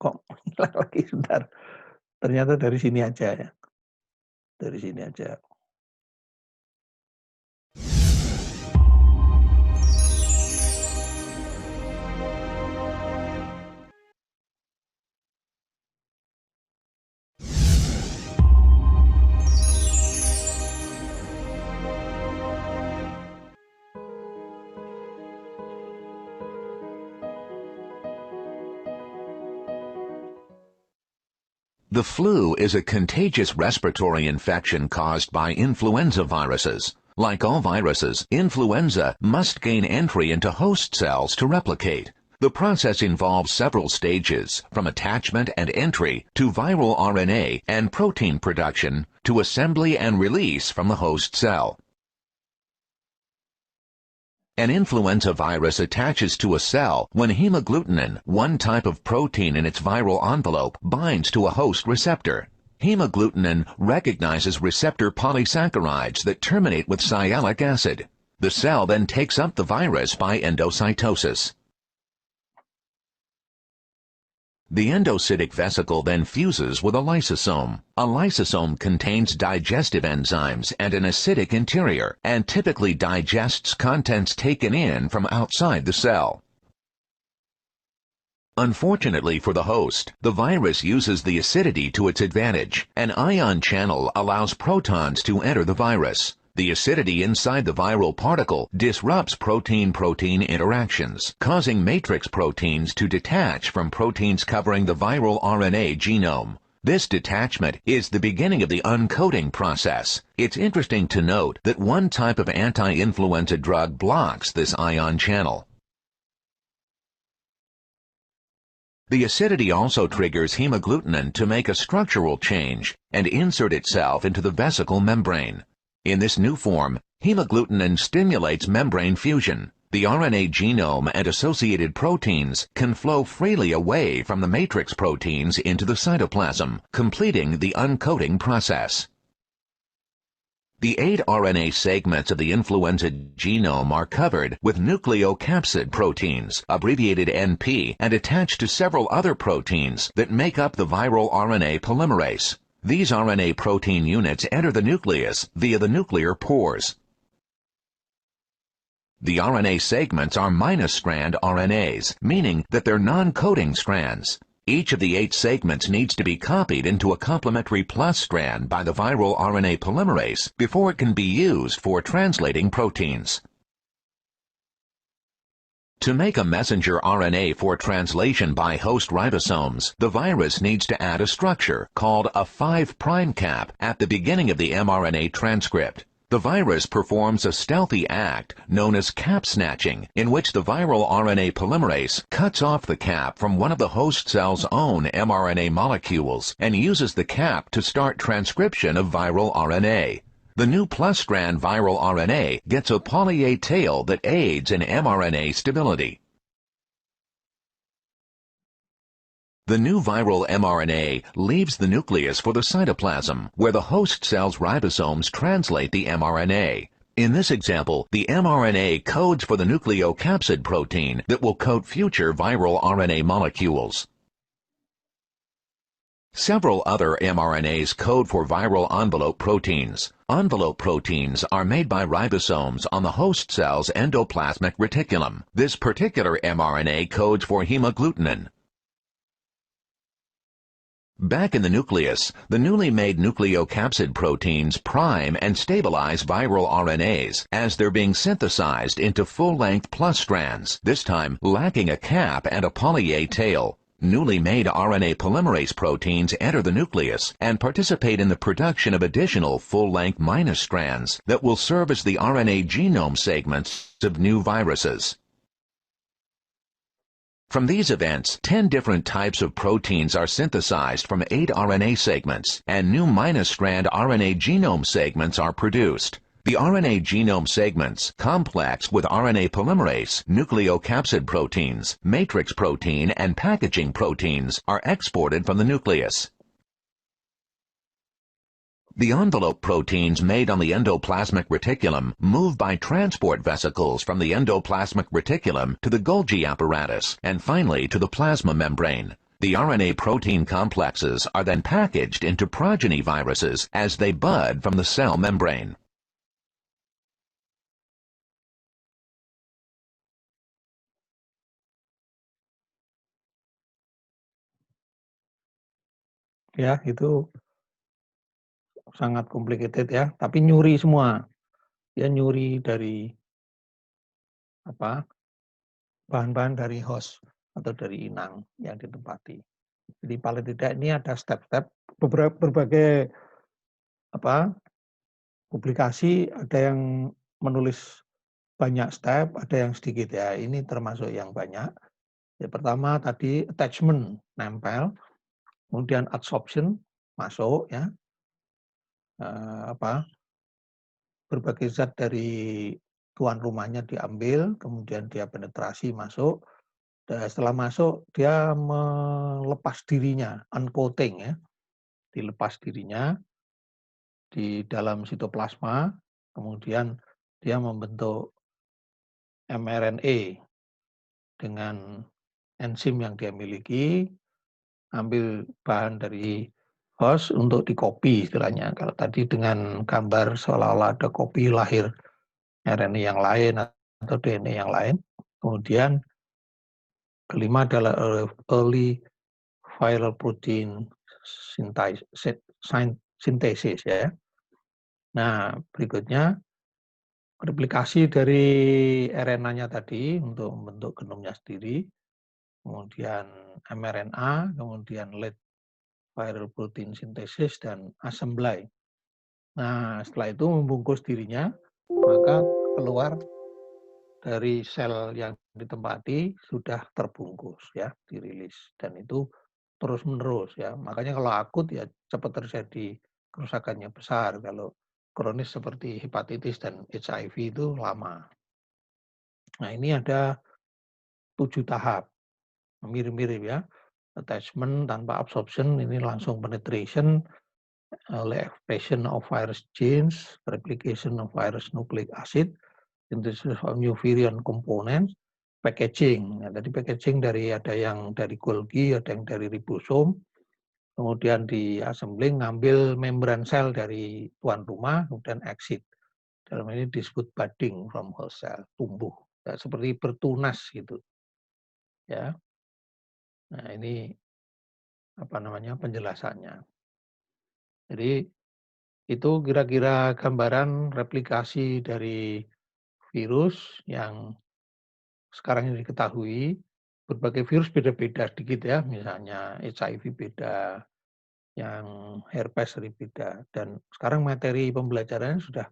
Kok lagi sebentar. Ternyata dari sini aja ya. Dari sini aja. The flu is a contagious respiratory infection caused by influenza viruses. Like all viruses, influenza must gain entry into host cells to replicate. The process involves several stages, from attachment and entry to viral RNA and protein production to assembly and release from the host cell. An influenza virus attaches to a cell when hemagglutinin, one type of protein in its viral envelope, binds to a host receptor. Hemagglutinin recognizes receptor polysaccharides that terminate with sialic acid. The cell then takes up the virus by endocytosis. The endocytic vesicle then fuses with a lysosome. A lysosome contains digestive enzymes and an acidic interior, and typically digests contents taken in from outside the cell. Unfortunately for the host, the virus uses the acidity to its advantage. An ion channel allows protons to enter the virus. The acidity inside the viral particle disrupts protein-protein interactions, causing matrix proteins to detach from proteins covering the viral RNA genome. This detachment is the beginning of the uncoating process. It's interesting to note that one type of anti-influenza drug blocks this ion channel. The acidity also triggers hemagglutinin to make a structural change and insert itself into the vesicle membrane. In this new form, hemagglutinin stimulates membrane fusion. The RNA genome and associated proteins can flow freely away from the matrix proteins into the cytoplasm, completing the uncoating process. The 8 RNA segments of the influenza genome are covered with nucleocapsid proteins, abbreviated NP, and attached to several other proteins that make up the viral RNA polymerase. These RNA protein units enter the nucleus via the nuclear pores. The RNA segments are minus-strand RNAs, meaning that they're non-coding strands. Each of the 8 segments needs to be copied into a complementary plus strand by the viral RNA polymerase before it can be used for translating proteins. To make a messenger RNA for translation by host ribosomes, the virus needs to add a structure called a 5' cap at the beginning of the mRNA transcript. The virus performs a stealthy act known as cap snatching, in which the viral RNA polymerase cuts off the cap from one of the host cell's own mRNA molecules and uses the cap to start transcription of viral RNA. The new plus-strand viral RNA gets a poly-A tail that aids in mRNA stability. The new viral mRNA leaves the nucleus for the cytoplasm, where the host cell's ribosomes translate the mRNA. In this example, the mRNA codes for the nucleocapsid protein that will coat future viral RNA molecules. Several other mRNAs code for viral envelope proteins. Envelope proteins are made by ribosomes on the host cell's endoplasmic reticulum. This particular mRNA codes for hemagglutinin. Back in the nucleus, the newly made nucleocapsid proteins prime and stabilize viral RNAs as they're being synthesized into full-length plus strands, this time lacking a cap and a poly-A tail. Newly made RNA polymerase proteins enter the nucleus and participate in the production of additional full-length minus strands that will serve as the RNA genome segments of new viruses. From these events, 10 different types of proteins are synthesized from 8 RNA segments, and new minus-strand RNA genome segments are produced. The RNA genome segments, complex with RNA polymerase, nucleocapsid proteins, matrix protein, and packaging proteins, are exported from the nucleus. The envelope proteins made on the endoplasmic reticulum move by transport vesicles from the endoplasmic reticulum to the Golgi apparatus and finally to the plasma membrane. The RNA protein complexes are then packaged into progeny viruses as they bud from the cell membrane. Ya, itu sangat complicated ya, tapi nyuri semua. Ya nyuri dari bahan-bahan dari host atau dari inang yang ditempati. Jadi paling tidak ini ada step-step berbagai publikasi, ada yang menulis banyak step, ada yang sedikit ya. Ini termasuk yang banyak. Ya, pertama tadi attachment nempel, kemudian adsorption masuk ya. Berbagai zat dari tuan rumahnya diambil, kemudian dia penetrasi masuk. Dan setelah masuk dia melepas dirinya, uncoating ya, dilepas dirinya di dalam sitoplasma, kemudian dia membentuk mRNA dengan enzim yang dia miliki, ambil bahan dari host untuk dikopi istilahnya. Kalau tadi dengan gambar seolah-olah ada kopi lahir RNA yang lain atau DNA yang lain. Kemudian kelima adalah early viral protein synthesis ya. Nah, berikutnya replikasi dari RNA-nya tadi untuk membentuk genomnya sendiri. Kemudian mRNA, kemudian late viral protein synthesis dan assembly. Nah, setelah itu membungkus dirinya, maka keluar dari sel yang ditempati sudah terbungkus ya, dirilis, dan itu terus menerus ya. Makanya kalau akut ya cepat terjadi kerusakannya besar, kalau kronis seperti hepatitis dan HIV itu lama. Nah, ini ada 7 tahap. Mirip-mirip ya. Attachment tanpa absorption, ini langsung penetration oleh expression of virus genes, replication of virus nucleic acid, synthesis of new virion components, packaging. Nah, tadi packaging ada yang dari Golgi, ada yang dari ribosom, kemudian di assembling ngambil membran sel dari tuan rumah, kemudian exit. Dalam ini disebut budding from host cell, tumbuh. Ya, seperti bertunas gitu. Ya. Nah, ini penjelasannya. Jadi itu kira-kira gambaran replikasi dari virus yang sekarang ini diketahui. Berbagai virus beda-beda sedikit ya, misalnya HIV beda, yang herpes beda. Dan sekarang materi pembelajarannya sudah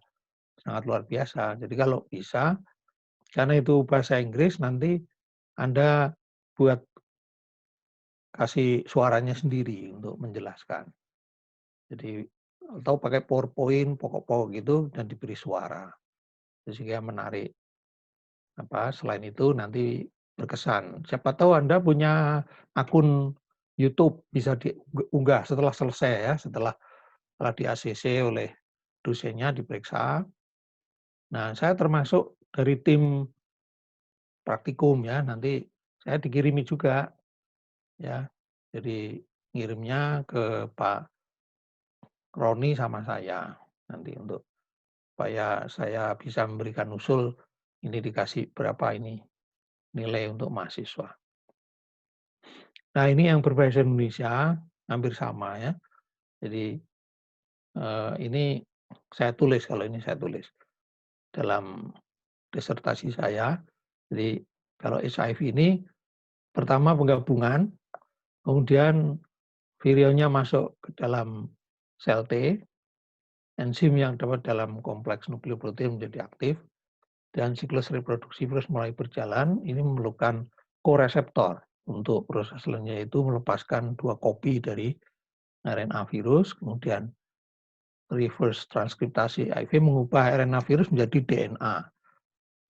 sangat luar biasa. Jadi kalau bisa, karena itu bahasa Inggris, nanti Anda buat kasih suaranya sendiri untuk menjelaskan. Jadi atau pakai PowerPoint pokok-pokok gitu dan diberi suara sehingga menarik. Selain itu nanti berkesan. Siapa tahu Anda punya akun YouTube bisa diunggah setelah selesai ya, setelah di ACC oleh dosennya diperiksa. Nah, saya termasuk dari tim praktikum ya, nanti saya dikirimi juga ya. Jadi ngirimnya ke Pak Roni sama saya nanti untuk supaya saya bisa memberikan usul ini dikasih berapa ini nilai untuk mahasiswa. Nah, ini yang berbahasa Indonesia hampir sama ya. Jadi ini saya tulis, kalau ini saya tulis dalam disertasi saya. Jadi kalau HIV ini pertama penggabungan, kemudian virionnya masuk ke dalam sel T, enzim yang dapat dalam kompleks nukleoprotein menjadi aktif, dan siklus reproduksi virus mulai berjalan. Ini memerlukan koreseptor untuk proses selanjutnya itu melepaskan 2 kopi dari RNA virus, kemudian reverse transkriptasi HIV mengubah RNA virus menjadi DNA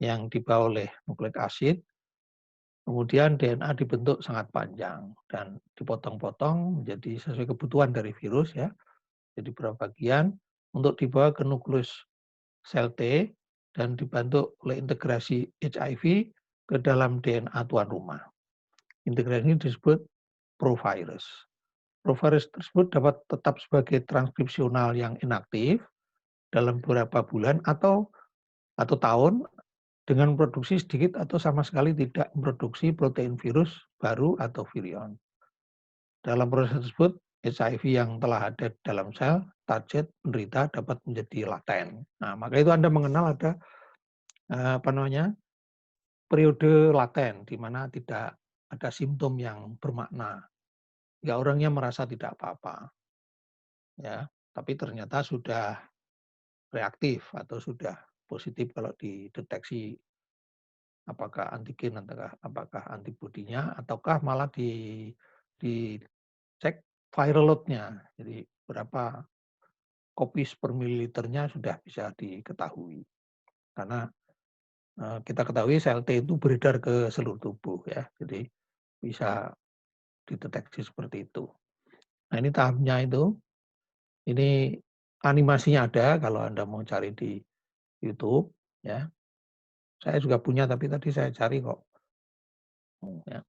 yang dibawa oleh nukleik asid. Kemudian DNA dibentuk sangat panjang dan dipotong-potong menjadi sesuai kebutuhan dari virus ya. Jadi beberapa bagian untuk dibawa ke nukleus sel T dan dibantu oleh integrasi HIV ke dalam DNA tuan rumah. Integrasi ini disebut provirus. Provirus tersebut dapat tetap sebagai transkripsional yang inaktif dalam beberapa bulan atau tahun dengan produksi sedikit atau sama sekali tidak memproduksi protein virus baru atau virion. Dalam proses tersebut, HIV yang telah ada dalam sel target penderita dapat menjadi laten. Nah, maka itu Anda mengenal ada periode laten di mana tidak ada simptom yang bermakna. Ya, orangnya merasa tidak apa-apa. Ya, tapi ternyata sudah reaktif atau sudah positif kalau dideteksi apakah antigen apakah antibodinya ataukah malah dicek viral load-nya. Jadi berapa copies per mililiternya sudah bisa diketahui. Karena kita ketahui sel T itu beredar ke seluruh tubuh ya. Jadi bisa dideteksi seperti itu. Nah, ini tahapnya itu. Ini animasinya ada kalau Anda mau cari di YouTube ya. Saya juga punya tapi tadi saya cari kok. Ya.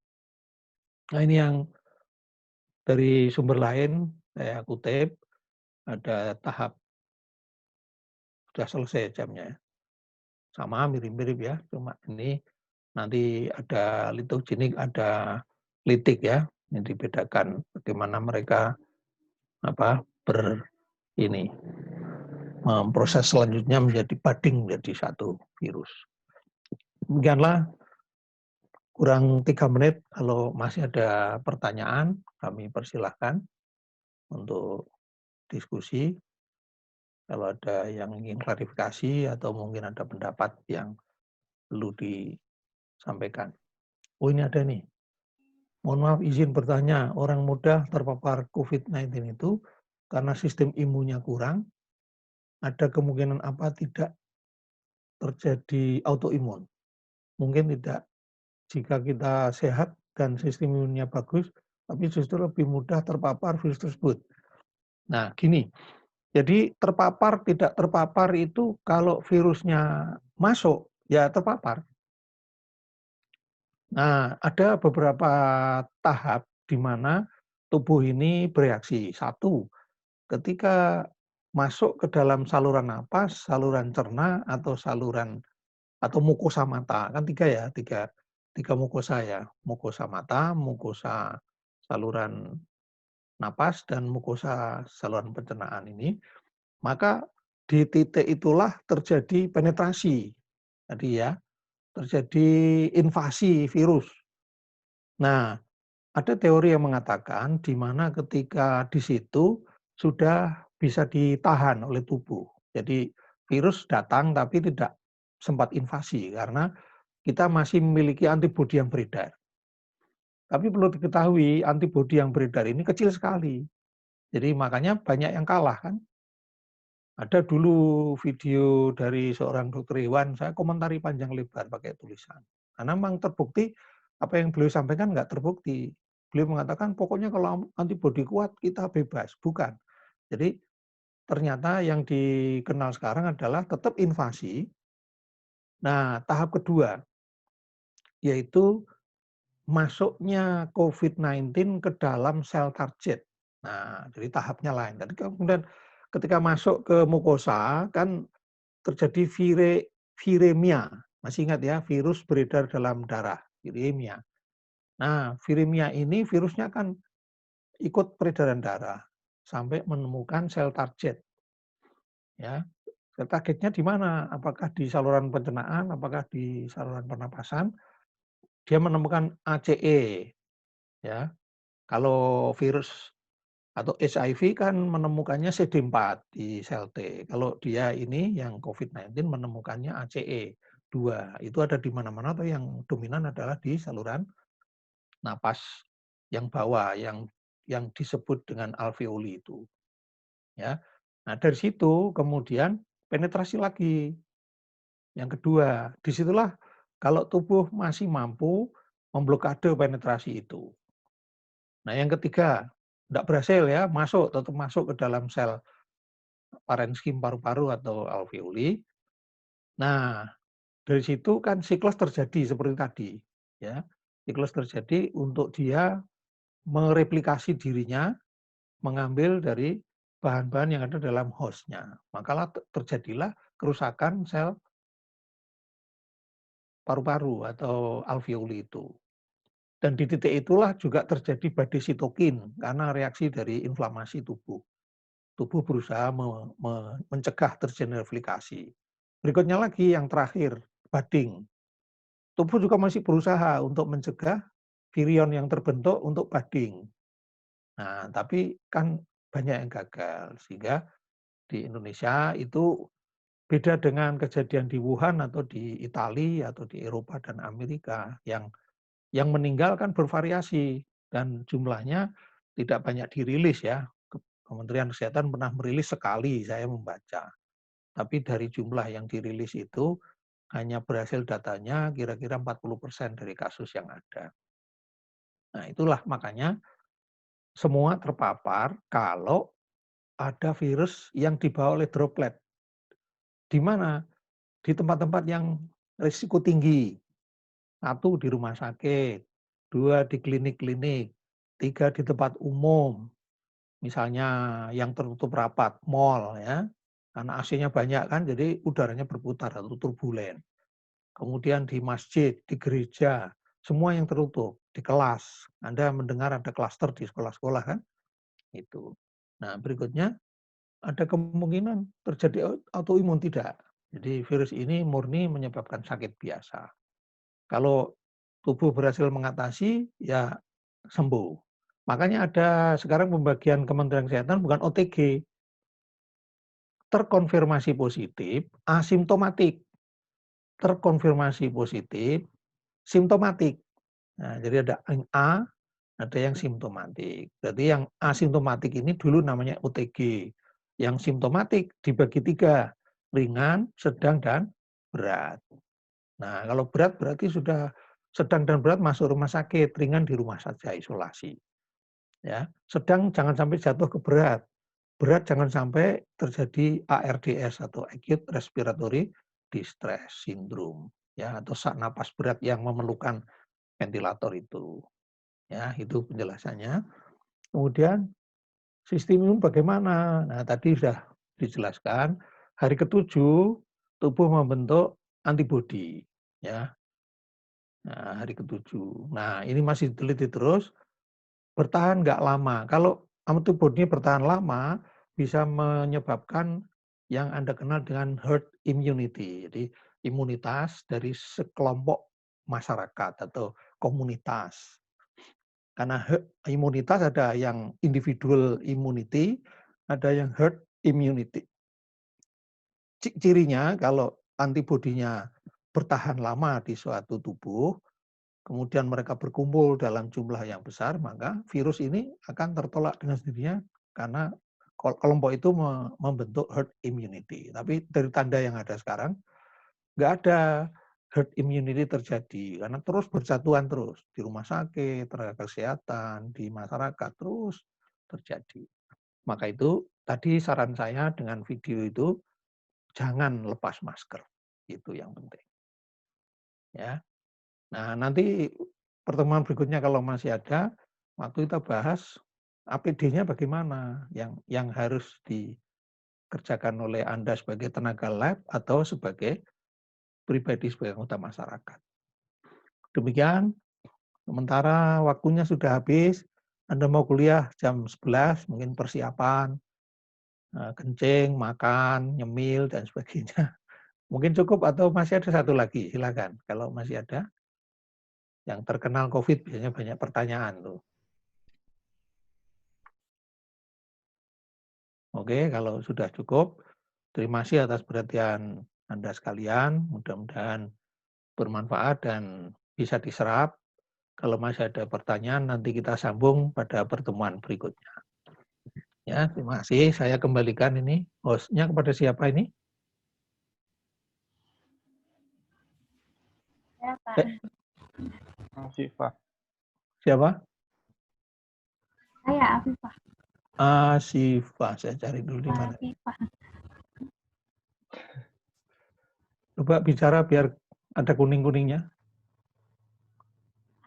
Nah, ini yang dari sumber lain saya kutip, ada tahap sudah selesai jamnya. Sama mirip-mirip ya, cuma ini nanti ada litogenik, ada litik ya. Ini dibedakan bagaimana mereka proses selanjutnya menjadi budding menjadi satu virus. Demikianlah, kurang 3 menit. Kalau masih ada pertanyaan, kami persilahkan untuk diskusi. Kalau ada yang ingin klarifikasi atau mungkin ada pendapat yang perlu disampaikan. Oh, ini ada nih. Mohon maaf izin bertanya, orang muda terpapar COVID-19 itu karena sistem imunnya kurang ada kemungkinan apa tidak terjadi autoimun? Mungkin tidak. Jika kita sehat dan sistem imunnya bagus, tapi justru lebih mudah terpapar virus tersebut. Nah, gini. Jadi terpapar, tidak terpapar itu kalau virusnya masuk, ya terpapar. Nah, ada beberapa tahap di mana tubuh ini bereaksi. Satu, ketika masuk ke dalam saluran napas, saluran cerna, atau saluran atau mukosa mata. Kan tiga ya, tiga mukosa ya. Mukosa mata, mukosa saluran napas, dan mukosa saluran pencernaan ini. Maka di titik itulah terjadi penetrasi. Tadi ya, terjadi invasi virus. Nah, ada teori yang mengatakan di mana ketika di situ sudah bisa ditahan oleh tubuh. Jadi virus datang tapi tidak sempat invasi karena kita masih memiliki antibodi yang beredar. Tapi perlu diketahui antibodi yang beredar ini kecil sekali. Jadi makanya banyak yang kalah kan. Ada dulu video dari seorang dokter hewan, saya komentari panjang lebar pakai tulisan. Karena memang terbukti apa yang beliau sampaikan nggak terbukti. Beliau mengatakan pokoknya kalau antibodi kuat kita bebas. Bukan. Jadi ternyata yang dikenal sekarang adalah tetap invasi. Nah, tahap kedua yaitu masuknya COVID-19 ke dalam sel target. Nah, jadi tahapnya lain. Jadi kemudian ketika masuk ke mukosa kan terjadi viremia. Masih ingat ya, virus beredar dalam darah, viremia. Nah, viremia ini virusnya kan ikut peredaran darah sampai menemukan sel target. Ya, sel targetnya di mana? Apakah di saluran pencernaan, apakah di saluran pernapasan? Dia menemukan ACE. Ya, kalau virus atau HIV kan menemukannya CD4 di sel T. Kalau dia ini yang COVID-19 menemukannya ACE2. Itu ada di mana-mana atau yang dominan adalah di saluran napas yang bawah yang disebut dengan alveoli itu. Ya. Nah, dari situ kemudian penetrasi lagi. Yang kedua, disitulah kalau tubuh masih mampu memblokade penetrasi itu. Nah, yang ketiga, tidak berhasil ya, tetap masuk ke dalam sel parenkim paru-paru atau alveoli. Nah, dari situ kan siklus terjadi seperti tadi, ya. Siklus terjadi untuk dia mereplikasi dirinya, mengambil dari bahan-bahan yang ada dalam hostnya. Maka terjadilah kerusakan sel paru-paru atau alveoli itu. Dan di titik itulah juga terjadi badai sitokin karena reaksi dari inflamasi tubuh. Tubuh berusaha mencegah terjadinya replikasi. Berikutnya lagi yang terakhir, budding. Tubuh juga masih berusaha untuk mencegah virion yang terbentuk untuk budding. Nah, tapi kan banyak yang gagal. Sehingga di Indonesia itu beda dengan kejadian di Wuhan atau di Italia atau di Eropa dan Amerika yang meninggal kan bervariasi dan jumlahnya tidak banyak dirilis ya. Kementerian Kesehatan pernah merilis sekali saya membaca. Tapi dari jumlah yang dirilis itu hanya berhasil datanya kira-kira 40% dari kasus yang ada. Nah, itulah makanya semua terpapar kalau ada virus yang dibawa oleh droplet. Di mana? Di tempat-tempat yang risiko tinggi. 1 di rumah sakit, 2 di klinik-klinik, 3 di tempat umum. Misalnya yang tertutup rapat, mall ya. Karena AC-nya banyak kan, jadi udaranya berputar atau turbulen. Kemudian di masjid, di gereja, semua yang tertutup. Di kelas, Anda mendengar ada klaster di sekolah-sekolah kan? Itu. Nah, berikutnya ada kemungkinan terjadi autoimun tidak. Jadi virus ini murni menyebabkan sakit biasa. Kalau tubuh berhasil mengatasi, ya sembuh. Makanya ada sekarang pembagian Kementerian Kesehatan bukan OTG. Terkonfirmasi positif, asimptomatik. Terkonfirmasi positif, simptomatik. Nah, jadi ada yang A, ada yang simptomatik. Berarti yang asimptomatik ini dulu namanya OTG. Yang simptomatik dibagi 3, ringan, sedang, dan berat. Nah, kalau berat berarti sudah sedang dan berat masuk rumah sakit, ringan di rumah saja isolasi. Ya, sedang jangan sampai jatuh ke berat. Berat jangan sampai terjadi ARDS atau acute respiratory distress syndrome, ya, atau sak napas berat yang memerlukan ventilator itu. Ya, itu penjelasannya. Kemudian sistem imun bagaimana? Nah, tadi sudah dijelaskan. Hari ke-7 tubuh membentuk antibodi, ya. Nah, hari ke-7. Nah, ini masih diteliti terus. Bertahan nggak lama. Kalau antibodinya bertahan lama, bisa menyebabkan yang Anda kenal dengan herd immunity. Jadi imunitas dari sekelompok masyarakat atau komunitas. Karena imunitas ada yang individual immunity, ada yang herd immunity. Cirinya kalau antibodinya bertahan lama di suatu tubuh, kemudian mereka berkumpul dalam jumlah yang besar, maka virus ini akan tertolak dengan sendirinya karena kelompok itu membentuk herd immunity. Tapi dari tanda yang ada sekarang, nggak ada herd immunity terjadi karena terus berjatuhan terus di rumah sakit, tenaga kesehatan, di masyarakat terus terjadi. Maka itu tadi saran saya dengan video itu jangan lepas masker, itu yang penting. Ya, nah nanti pertemuan berikutnya kalau masih ada waktu kita bahas APD-nya bagaimana yang harus dikerjakan oleh Anda sebagai tenaga lab atau sebagai pribadi sebagai anggota masyarakat. Demikian, sementara waktunya sudah habis, Anda mau kuliah jam 11, mungkin persiapan, kencing, makan, nyemil, dan sebagainya. Mungkin cukup atau masih ada satu lagi, silakan. Kalau masih ada, yang terkenal COVID biasanya banyak pertanyaan tuh. Oke, kalau sudah cukup, terima kasih atas perhatian Anda sekalian, mudah-mudahan bermanfaat dan bisa diserap. Kalau masih ada pertanyaan, nanti kita sambung pada pertemuan berikutnya. Ya, terima kasih. Saya kembalikan ini hostnya kepada siapa ini? Ya, Pak. Afifah. Siapa? Saya Afifah. Asifah. Saya cari dulu di mana. Afifah. Coba bicara biar ada kuning-kuningnya.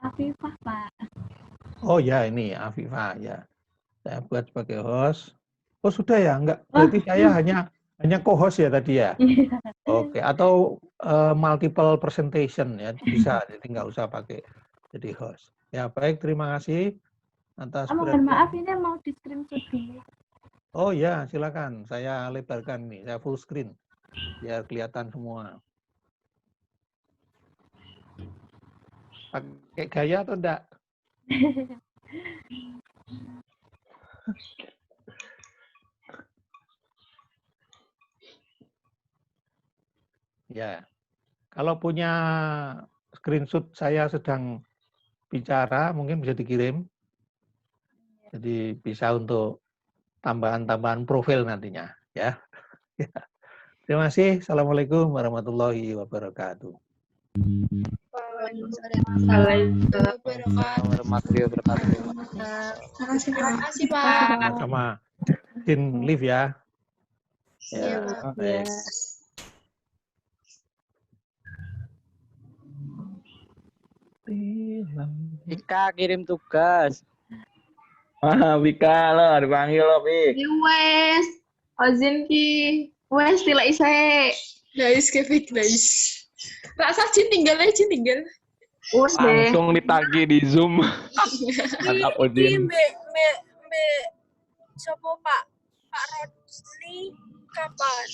Afifah, Pak. Oh ya, ini Afifah ya. Saya buat sebagai host. Oh sudah ya, enggak. Berarti saya hanya co-host ya tadi ya. Oke, atau multiple presentation ya bisa. Jadi nggak usah pakai jadi host. Ya baik, terima kasih atas Mohon maaf, ini mau di screenshot dulu. Oh ya, silakan. Saya lebarkan nih, saya full screen biar kelihatan semua. Pakai gaya atau enggak? Ya, kalau punya screenshot saya sedang bicara, mungkin bisa dikirim. Jadi bisa untuk tambahan-tambahan profil nantinya. Ya. Terima kasih. Assalamualaikum warahmatullahi wabarakatuh. Terima kasih, Pak. Sama Din live ya. Ya, baik. Wika kirim tugas. Wika lo dipanggil lo, Pi. Wes, ozin ki. Wes tilai saya. Guys, kefik guys. Rasa tinggal. Langsung ditagi di Zoom. Mantap Odin. Sopo Pak Rodni kapan?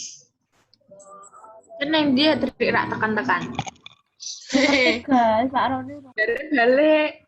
Keneng dia teriak tekan-tekan. Guys, Pak Roni. Balik.